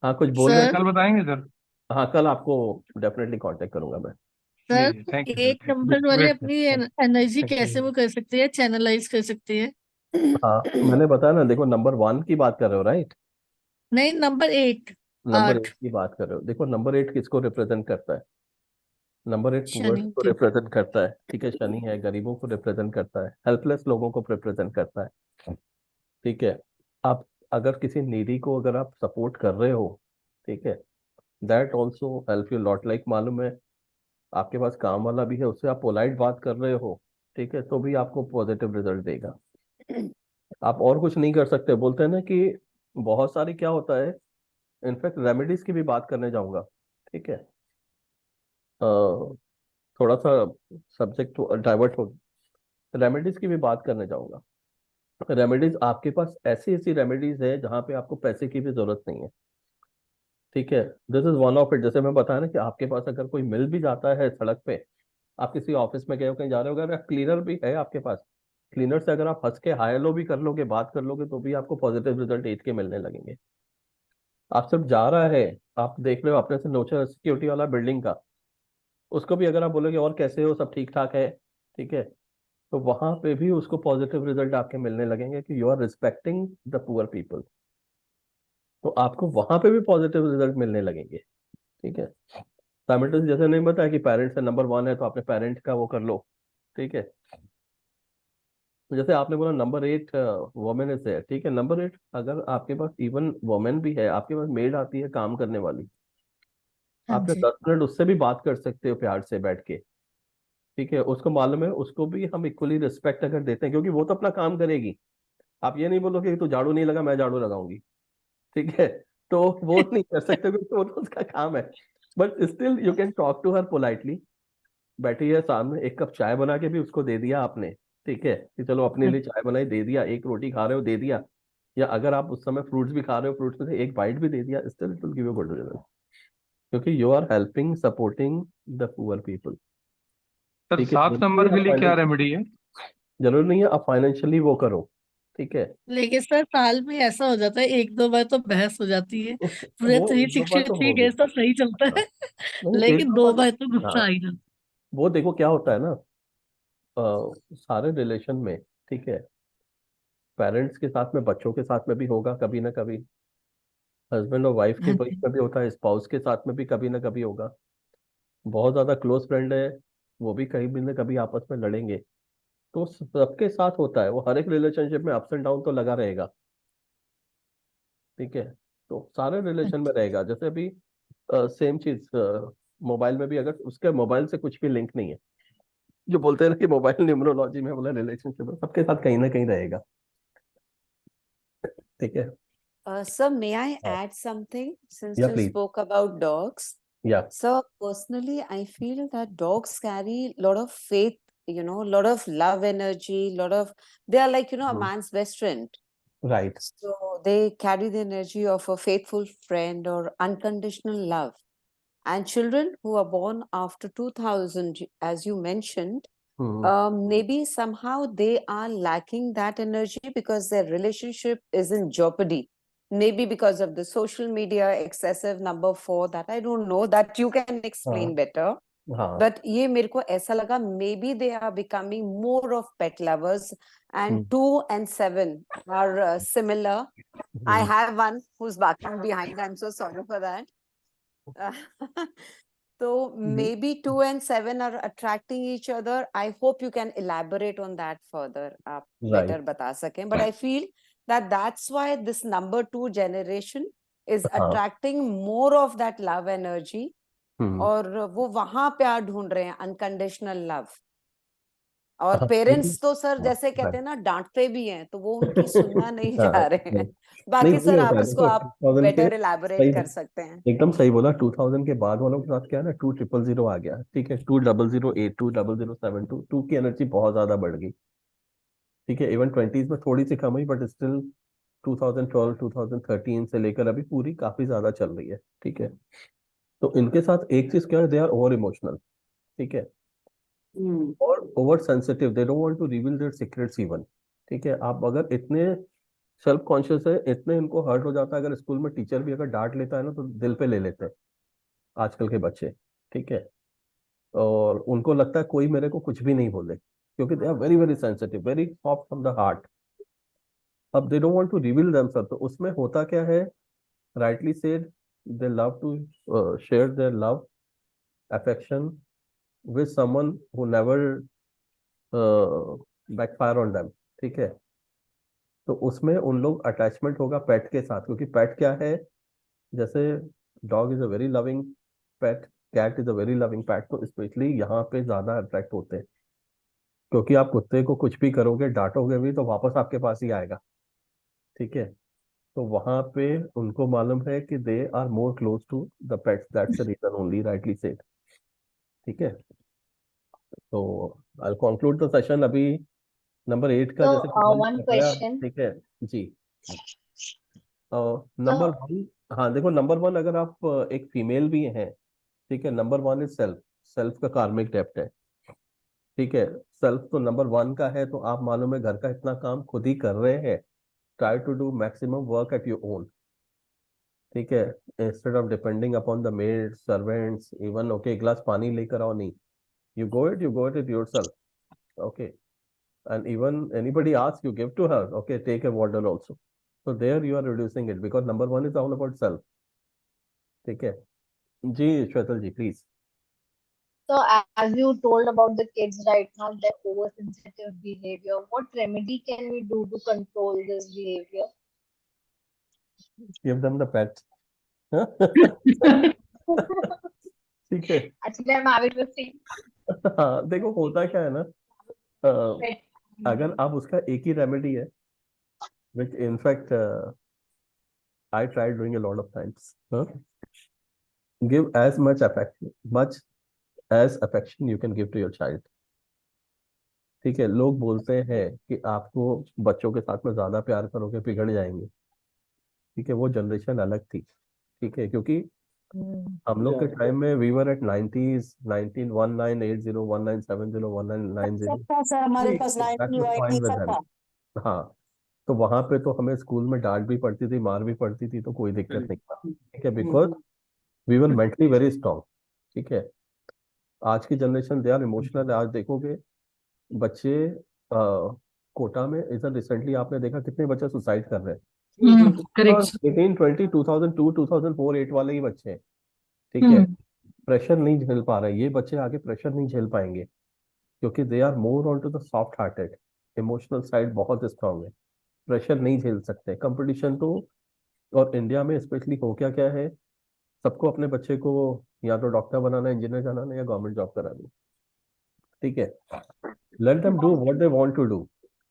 हाँ कुछ बोल रहे सर थे। कल बताएंगे सर। हाँ कल आपको डेफिनेटली कांटेक्ट करूंगा मैं। जी सर जी थैंक यू एक सर। नंबर वाले ग्रेट अपनी सर। एनर्जी थैंक कैसे यू। वो कर सकते हैं, चैनलाइज कर सकते हैं? हाँ मैंने बताया ना, देखो नंबर 1 की बात कर रहे हो, राइट? नहीं, नंबर 8, नंबर 8 8 की बात कर रहे हो। देखो नंबर 8 किसको रिप्रेजेंट करता है? नंबर 8 पुअर्स शनि को की। रिप्रेजेंट करता है, ठीक है, शनि है, गरीबों को रिप्रेजेंट करता है, हेल्पलेस लोगों को रिप्रेजेंट करता है, ठीक है। आप अगर किसी नीडी को अगर आप सपोर्ट कर रहे हो, ठीक है, that also help you lot. Like मालूम है आपके पास काम वाला भी है, उससे आप पोलाइट बात कर रहे हो, ठीक है, तो भी आपको पॉजिटिव रिजल्ट देगा। आप और कुछ नहीं कर सकते। बोलते हैं ना कि बहुत सारी क्या होता है, इनफैक्ट रेमेडीज की भी बात करने जाऊंगा, ठीक है। थोड़ा सा सब्जेक्ट डाइवर्ट हो, रेमेडीज की भी बात करने जाऊंगा। रेमेडीज आपके पास ऐसी ऐसी रेमेडीज है जहाँ पे आपको पैसे की भी जरूरत नहीं है, ठीक है। This is one of it. जैसे मैं बताया ना कि आपके पास अगर कोई मिल भी जाता है सड़क पे, आप किसी ऑफिस में गए हो, कहीं जा रहे हो, अगर क्लीनर भी है आपके पास, क्लीनर से अगर आप हंस के हाय हेलो भी कर लोगे, बात कर लोगे, तो भी आपको पॉजिटिव रिजल्ट 8 के मिलने लगेंगे। आप सिर्फ जा रहा है, आप देख रहे हो अपने से नोचर सिक्योरिटी वाला बिल्डिंग का, उसको भी अगर आप बोलोगे और कैसे हो, सब ठीक ठाक है, ठीक है, तो वहां पे भी उसको पॉजिटिव रिजल्ट आपके मिलने लगेंगे कि you are respecting the poor people, तो आपको वहां पे भी पॉजिटिव रिजल्ट मिलने लगेंगे, ठीक है। साइमल्टेनियस जैसे नहीं बताया कि पेरेंट्स है नंबर 1 है तो आपने पेरेंट का वो कर लो, ठीक है। जैसे आपने बोला नंबर 8 वोमेन से है, ठीक है। नंबर 8 अगर आपके पास इवन वोमेन भी है, आपके पास मेड आती है काम करने वाली, हाँ आपने जी। 10 मिनट उससे भी बात कर सकते हो प्यार से बैठ के, ठीक है। उसको मालूम है, उसको भी हम इक्वली रिस्पेक्ट अगर देते हैं, क्योंकि वो तो अपना काम करेगी। आप ये नहीं बोलोगे कि तू झाड़ू नहीं लगा, मैं झाड़ू लगाऊंगी, ठीक है। तो वो नहीं कर सकते क्योंकि वो तो उसका काम है। But still you can talk to her politely. बैठी है सामने, एक कप चाय बना के भी उसको दे दिया आपने, ठीक है, कि चलो अपने लिए चाय बनाई, दे दिया। एक रोटी खा रहे हो, दे दिया। या अगर आप उस समय फ्रूट्स भी खा रहे हो, फ्रूट्स में से एक बाइट भी दे दिया, still it will give you good result, क्योंकि you are helping supporting the poor people, sir ठीक है। 7 नंबर के लिए क्या रेमेडी है? जरूरी नहीं है आप फाइनेंशियली वो करो, ठीक है। लेकिन सर साल में ऐसा हो जाता है, 1-2 बार तो बहस हो जाती है। पूरे वो थ्री एक दो बार सिक्सटी तो थ्री होगी, डेज तो सही चलता हाँ, है। नहीं एक लेकिन दो दो बार बार तो हाँ। गुस्सा आ ही जाता वो देखो क्या होता है ना, सारे रिलेशन में, ठीक है, पेरेंट्स के साथ में, बच्चों के साथ में भी होगा कभी ना कभी, हस्बैंड और वाइफ है। के हाँ बीच जी। में भी होता है, स्पाउस के साथ में भी कभी ना कभी होगा। बहुत ज्यादा क्लोज फ्रेंड है, वो भी कहीं भी ना कभी आपस में लड़ेंगे। तो सबके साथ होता है वो, हर एक रिलेशनशिप में अप्स एंड डाउन तो लगा रहेगा, ठीक है। तो सारे रिलेशन में रहेगा। जैसे अभी सेम चीज मोबाइल में भी, अगर उसके मोबाइल से कुछ भी लिंक नहीं है, जो बोलते हैं ना कि मोबाइल न्यूमरोलॉजी में बोला रिलेशनशिप में, सबके साथ कहीं ना कहीं रहेगा, ठीक है। Sir, may I हाँ, add something since या you please, spoke about dogs? या So personally, I feel that dogs carry a lot of faith, a lot of love energy, they are like, a man's best friend. Right, So they carry the energy of a faithful friend or unconditional love. And children who are born after 2000, as you mentioned, maybe somehow they are lacking that energy because their relationship is in jeopardy. Maybe because of the social media excessive number 4, that I don't know, that you can explain हाँ, better. हाँ, But ये मेरे को ऐसा लगा, maybe they are becoming more of pet lovers, and 2 and 7 are similar. I have one who's barking behind. I'm so sorry for that. So maybe 2 and 7 are attracting each other. I hope you can elaborate on that further. आप better right, बता सकें. But I feel that that's why this number 2 generation is हाँ, attracting more of that love energy. हम्म, और वो वहां प्यार ढूंढ रहे हैं, अनकंडीशनल लव। और हाँ, पेरेंट्स तो सर जैसे कहते राइट, हैं ना, डांटते भी हैं, तो वो उनकी सुनना नहीं हाँ, चाह रहे हैं। नहीं बाकी वही सर होता आप है। इसको देखो आप 2000 के बेटर इलाबोरेट सही, कर सकते हैं। एकदम सही बोला। 2000 के बाद वालों के साथ क्या है ना, 2000 आ गया, ठीक है, 2008, 2007, टू की एनर्जी बहुत ज्यादा बढ़ गई, ठीक है। इवन 20s में थोड़ी सी कम हुई, बट स्टिल 2012, 2013 से लेकर अभी पूरी काफी ज्यादा चल रही है, ठीक है। तो इनके साथ एक चीज क्या है, दे आर ओवर इमोशनल, ठीक है, और over sensitive, they don't want to reveal their secrets even, ठीक है। आप अगर इतने सेल्फ कॉन्शियस है, इतने इनको हर्ट हो जाता है, अगर स्कूल में टीचर भी अगर डांट लेता है ना, तो दिल पे ले लेते हैं आजकल के बच्चे, ठीक है। और उनको लगता है कोई मेरे को कुछ भी नहीं बोले, क्योंकि they are very very sensitive, very soft from the heart, अब they don't want to reveal themselves, तो उसमें होता क्या है, rightly said, they love to share their love, affection with someone who never backfire on them, ठीक है। तो उसमें उन लोग अटैचमेंट होगा पेट के साथ, क्योंकि पेट क्या है, जैसे dog is a very loving pet, cat is a very loving pet, तो स्पेशली यहाँ पे ज्यादा अट्रैक्ट होते हैं, क्योंकि आप कुत्ते को कुछ भी करोगे, डांटोगे भी तो वापस आपके पास ही आएगा, ठीक है। तो वहां पे उनको मालूम है कि they are more close to the pets, that's the reason only, rightly said, ठीक है। तो आई कंक्लूड द सेशन। अभी नंबर 8 का So, जैसे कि मैंने one बताया, question. ठीक है जी। नंबर 1, हाँ देखो, नंबर 1 अगर आप एक फीमेल भी हैं, ठीक है, नंबर 1 इज सेल्फ, सेल्फ का कार्मिक डेप्ट है, ठीक है। सेल्फ तो नंबर 1 का है, तो आप मालूम है घर का इतना काम खुद ही कर रहे हैं, try to do maximum work at your own, ठीक है, instead of depending upon the maid servants even, okay, एक गिलास पानी लेकर आओ, नहीं, you go it yourself, okay, and even anybody asks, you give to her, okay, take a water also, so there you are reducing it, because number 1 is all about self, ठीक है जी। श्वेतल जी please. So, as you told about the kids right now, their oversensitive behavior, what remedy can we do to control this behavior? give them the pet ठीक है। Actually, I'm having the same. हाँ देखो होता क्या है ना, अगर आप उसका एक ही रेमेडी है, which in fact I tried doing a lot of times, give as much affection you can give to your child, ठीक है। लोग बोलते हैं कि आपको बच्चों के साथ में ज्यादा प्यार करोगे बिगड़ जाएंगे, ठीक है, वो जनरेशन अलग थी, ठीक है, क्योंकि हम लोग के टाइम में वी वर एट 90s, 1980, 1970, 1990, सब था सर, हमारे पास that 90 was fine whitey with सब them। था। हाँ, तो वहां पे तो हमें स्कूल में डांट भी पड़ती थी, मार भी पड़ती थी, तो कोई दिक्कत नहीं था, ठीक है, because we were mentally very strong, ठीक है। आज की जनरेशन दे आर इमोशनल। आज देखोगे बच्चे कोटा में इधर रिसेंटली आपने देखा कितने बच्चे सुसाइड कर रहे हैं, करेक्ट। 18, 20, 2002, 2004, 8 वाले ही बच्चे हैं, ठीक है। प्रेशर नहीं झेल पा रहे ये बच्चे, आगे प्रेशर नहीं झेल पाएंगे, क्योंकि they are more on to the soft hearted, emotional side बहुत स्ट्रांग है, प्रेशर नहीं झेल सकते, कंपटीशन तो। और इंडिया में स्पेशली हो क्या क्या है, सबको अपने बच्चे को या तो डॉक्टर बनाना, इंजीनियर बनाना, या गवर्नमेंट जॉब करानी, ठीक है। Let them do what they want to do,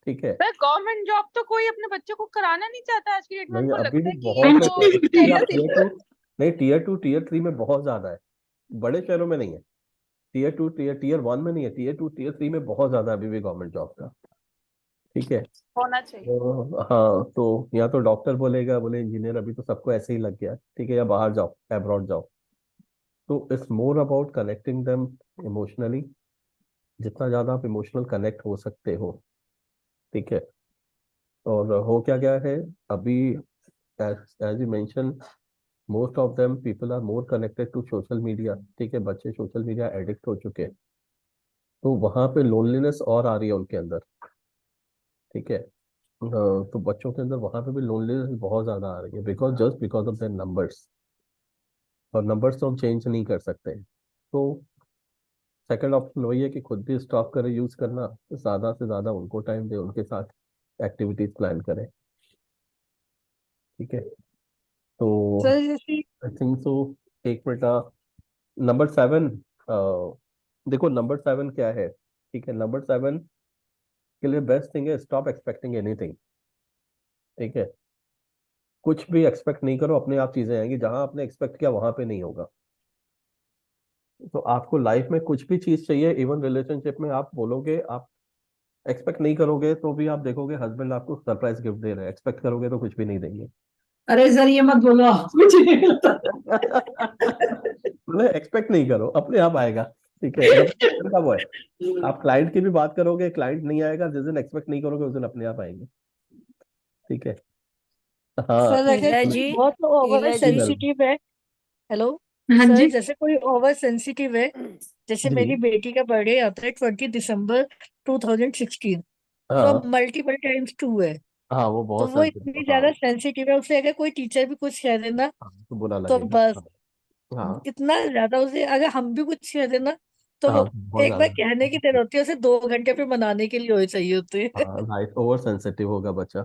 ठीक है। सर गवर्नमेंट जॉब तो कोई अपने बच्चे को कराना नहीं चाहता आज की डेट में, नहीं, उनको अभी लगता भी है कि बहुत ये है, तो टीयर 2, नहीं, टीयर 2 टीयर 3 में बहुत ज्यादा है, बड़े शहरों में नहीं है, टीयर 2 टीयर 1 में नहीं है, टीयर 2 टीयर 3 में बहुत ज्यादा अभी भी गवर्नमेंट जॉब का, ठीक है। होना चाहिए। तो हाँ, तो या तो डॉक्टर बोलेगा, बोले इंजीनियर, अभी तो सबको ऐसे ही लग गया, ठीक है, या बाहर जाओ, अब्रॉड जाओ। तो it's more about connecting them emotionally, जितना ज्यादा आप इमोशनल कनेक्ट हो सकते हो, ठीक है। और हो क्या क्या है अभी, as you mention, most of them people are more connected to social media, ठीक है, बच्चे सोशल मीडिया एडिक्ट हो चुके हैं, तो वहां पे लोनलीनेस और आ रही है उनके अंदर, ठीक है। तो बच्चों के अंदर वहां पे भी लोनलीनेस बहुत ज्यादा आ रही है, बिकॉज ऑफ देयर नंबर्स, और नंबर्स तो हम चेंज नहीं कर सकते, तो सेकंड ऑप्शन वही है कि खुद भी स्टॉप करें यूज करना, तो ज्यादा से ज्यादा उनको टाइम दे, उनके साथ एक्टिविटीज प्लान करें, ठीक है। तो सर जैसे आई थिंक सो, एक मिनट, नंबर 7, देखो नंबर 7 क्या है, ठीक है, नंबर 7 के लिए बेस्ट थिंग है स्टॉप एक्सपेक्टिंग एनीथिंग, ठीक है। कुछ भी एक्सपेक्ट नहीं करो, अपने आप चीजें आएंगी, जहां आपने एक्सपेक्ट किया वहां पे नहीं होगा। तो आपको लाइफ में कुछ भी चीज चाहिए, इवन रिलेशनशिप में आप बोलोगे, आप एक्सपेक्ट नहीं करोगे तो भी आप देखोगे हस्बैंड आपको सरप्राइज गिफ्ट दे रहे हैं, एक्सपेक्ट करोगे तो कुछ भी नहीं देंगे। अरे सर ये मत बोलो, मुझे नहीं मिलता। मतलब एक्सपेक्ट नहीं करो, अपने आप आएगा, ठीक है। का वो है, आप क्लाइंट की भी बात करोगे, क्लाइंट नहीं आएगा, जिस दिन एक्सपेक्ट नहीं करोगे उस दिन अपने आप आएंगे, ठीक है। हाँ सर अगर हीरा कोई जी, बहुत ओवर हीरा जी, सेंसिटिव है, हेलो हाँ सर, जी। जैसे कोई ओवर सेंसिटिव है, जैसे जी, मेरी बेटी का बर्थडे आता है 20 दिसंबर 2016, तो हाँ मल्टीपल टाइम्स 2 है, हाँ वो तो बहुत वो सेंसिटिव, इतनी हाँ। ज्यादा सेंसिटिव है, उसे अगर कोई टीचर भी कुछ कह देना हाँ, तो बुरा तो लगेगा, बस हाँ। इतना ज्यादा, उसे अगर हम भी कुछ कह देना तो हाँ बहुत एक बार ज्यादा, कहने की देर होती है, उसे 2 घंटे फिर मनाने के लिए हो चाहिए होती है। हाँ राइट, ओवर सेंसिटिव होगा बच्चा,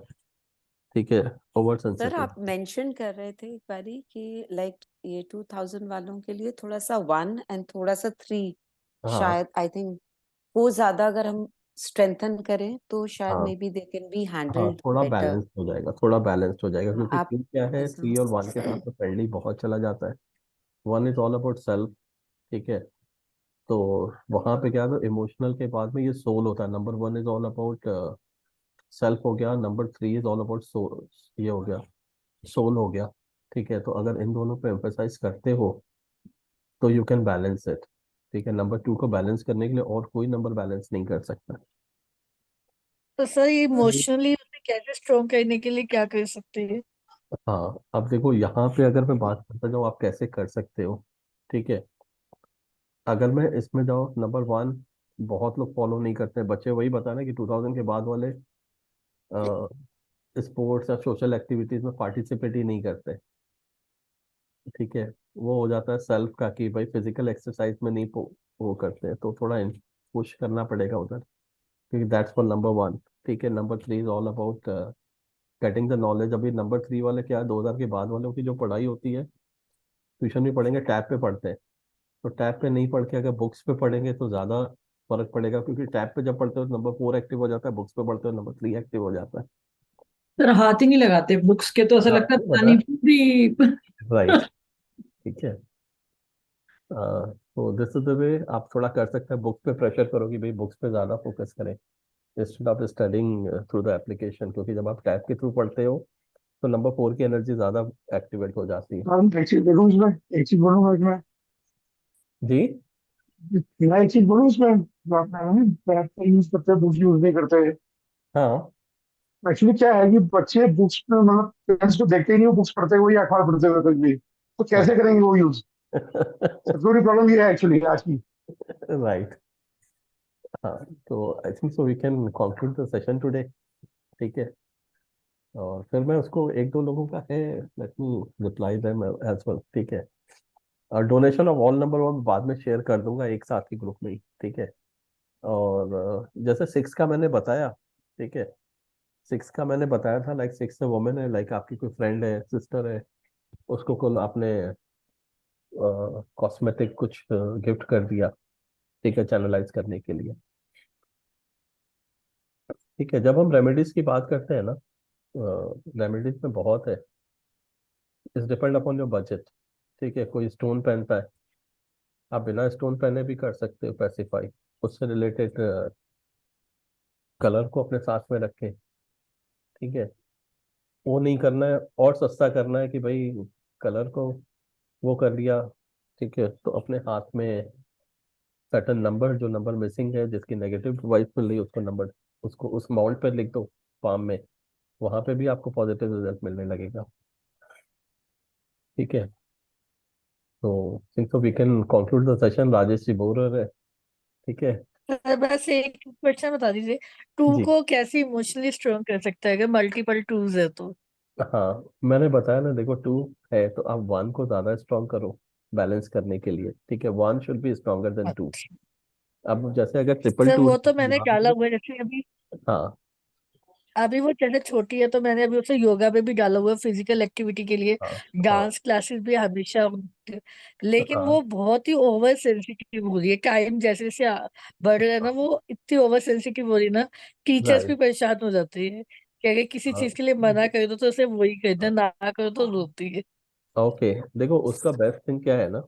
ठीक है, ओवर सर सेंसिटिव। आप मेंशन कर रहे थे एक बारी कि लाइक ये 2000 वालों के लिए थोड़ा सा 1 एंड थोड़ा सा 3 हाँ शायद आई थिंक वो ज्यादा अगर हम स्ट्रेंथन करें तो शायद हाँ may be they can be हाँ, हैंडल्ड थोड़ा बेटर। बैलेंस हो जाएगा, थोड़ा बैलेंस हो जाएगा, क्योंकि आप थ्री क्या है, ऐसा 3 और 1 के साथ तो फ्रेंडली बहुत चला जाता है। 1 इज ऑल अबाउट सेल्फ, ठीक है। तो वहां पे क्या है, इमोशनल के बाद में ये सोल होता है। Number 1 is all about self हो गया, number 3 is all about soul, ये हो गया, सोल हो गया, ठीक है। तो अगर इन दोनों पे एम्फेसाइज करते हो तो यू कैन बैलेंस इट, ठीक है। नंबर 2 को बैलेंस करने के लिए और कोई नंबर बैलेंस नहीं कर सकता। तो सर इमोशनली उसे कैसे स्ट्रॉन्ग करने के लिए क्या कर सकते हैं? हाँ अब देखो, यहाँ पे अगर मैं बात करता जाऊँ आप कैसे कर सकते हो, ठीक है। अगर मैं इसमें जाऊँ, नंबर 1 बहुत लोग फॉलो नहीं करते हैं बच्चे, वही बताना कि 2000 के बाद वाले स्पोर्ट्स या सोशल एक्टिविटीज में पार्टिसिपेट ही नहीं करते, ठीक है। वो हो जाता है सेल्फ का कि भाई फिजिकल एक्सरसाइज में नहीं वो करते हैं, तो थोड़ा पुश करना पड़ेगा उधर, क्योंकि दैट्स फॉर नंबर 1, ठीक है। Number 3 is all about getting the knowledge. अभी नंबर 3 वाले क्या है, 2000 के बाद वालों की जो पढ़ाई होती है, ट्यूशन भी पढ़ेंगे, टैब पे पढ़ते हैं। तो टैब पे नहीं पढ़ के अगर बुक्स पे पढ़ेंगे तो ज़्यादा फर्क पड़ेगा, क्योंकि टैब पे जब पढ़ते हो नंबर 4 एक्टिव हो जाता है, बुक्स पे पढ़ते हो नंबर 3 एक्टिव हो जाता है। सर हाथ ही नहीं लगाते बुक्स के, तो ऐसा हाँ लगता है नहीं पता पता, नहीं पूरी। राइट, ठीक है। तो दिस इज द वे आप थोड़ा कर सकते हैं, बुक्स पे प्रेशर करो कि भाई बुक्स पे ज़्यादा फोकस करें instead of studying through the application, क्योंकि जब आप टैब के थ्रू पढ़ते हो तो नंबर 4 की एनर्जी ज़्यादा एक्टिवेट हो जाती है। हम एक चीज बोलूँ इसमें, एक चीज बोलूंगा इसमें, जी मैं एक चीज बोलूँ इसमें, जो आपने यूज करते हैं, बुक्स यूज नहीं करते। हाँ एक्चुअली क्या है कि बच्चे बुक्स में मतलब पेरेंट्स को देखते ही नहीं, वो बुक्स पढ़ते हुए या अखबार पढ़ते हुए कुछ भी, तो हाँ कैसे करेंगे वो यूज? सबसे बड़ी प्रॉब्लम ये है एक्चुअली आज की। राइट, हाँ। तो I think so we can conclude the session today, ठीक है। और फिर मैं उसको, एक दो लोगों का है, let me reply them as well, ठीक है। और डोनेशन ऑफ ऑल नंबर मैं बाद में शेयर कर दूंगा एक साथ ही ग्रुप में ही, ठीक है। और जैसे 6 का मैंने बताया, ठीक है, 6 का मैंने बताया था, लाइक 6 में वुमेन है, लाइक आपकी कोई फ्रेंड है, सिस्टर है, उसको कल आपने कॉस्मेटिक कुछ गिफ्ट कर दिया, ठीक है, चैनलाइज करने के लिए, ठीक है। जब हम रेमेडीज की बात करते हैं ना, रेमेडीज में बहुत है, इस डिपेंड अपॉन योर बजट, ठीक है। कोई स्टोन पहनता है, आप बिना स्टोन पहने भी कर सकते हो पैसिफाई, उससे रिलेटेड कलर को अपने साथ में रखें, ठीक है। वो नहीं करना है और सस्ता करना है कि भाई कलर को वो कर लिया, ठीक है। तो अपने हाथ में सर्टन नंबर, जो नंबर मिसिंग है, जिसकी नेगेटिव वाइब मिल रही है, उसको नंबर, उसको उस माउंट पर लिख दो पाम में, वहां पे भी आपको पॉजिटिव रिजल्ट मिलने लगेगा, ठीक है। तो think so we can conclude the session. Rajesh ji bore हो रहे हैं, ठीक है। सर बस एक क्वेश्चन बता दीजिए, टू जी को कैसे इमोशनली स्ट्रॉन्ग कर सकता है अगर मल्टीपल टूज है तो? हाँ, मैंने बताया ना, देखो 2 है तो आप 1 को ज्यादा स्ट्रॉन्ग करो बैलेंस करने के लिए, ठीक है। 1 शुड बी स्ट्रॉन्गर देन 2। अब जैसे अगर ट्रिपल सर 2 वो तो मैंने डाला हुआ है, जैसे अभी हाँ अभी वो जैसे छोटी है तो मैंने अभी उसे योगा में भी डाला हुआ है फिजिकल एक्टिविटी के लिए, हाँ हाँ डांस क्लासेस भी हमेशा लेकिन हाँ वो बहुत ही ओवर सेंसिटिव हो रही है, टाइम जैसे जैसे बढ़ रहा है ना, वो इतनी ओवर सेंसिटिव हो रही है ना, टीचर्स भी राइट, परेशान हो जाती है कि अगर किसी चीज के लिए मना कर दो तो उसे वही करना, ना करो तो रोती है। ओके। देखो उसका बेस्ट थिंग क्या है ना,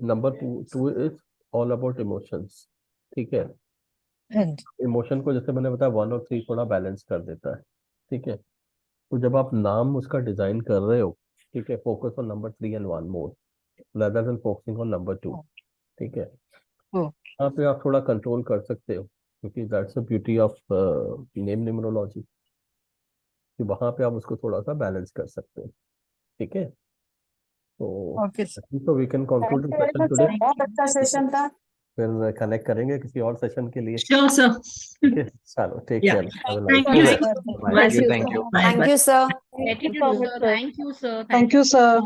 number 2 is all about emotions, ठीक है। हाँ जी। इमोशन को जैसे मैंने बताया 1 और 3 थोड़ा बैलेंस कर देता है, ठीक है। तो जब आप नाम उसका डिजाइन कर रहे हो, ठीक है, focus on number 3 and 1 more rather than focusing on number 2, ठीक है। यहाँ पे आप थोड़ा कंट्रोल कर सकते हो, क्योंकि that's the beauty of name numerology, कि वहां पे आप उसको थोड़ा सा बैलेंस कर सकते हो, ठीक है। तो ओके तो we can thank conclude the you very session much today, sir, बहुत अच्छा ठीक है। सेशन था। फिर कनेक्ट करेंगे किसी और सेशन के लिए। Sure, sir. ठीक है, चलो take Yeah. Care, have a Thank nice you, day. sir. Bye. Bye. Thank you, sir. Thank you, sir. Thank you, sir.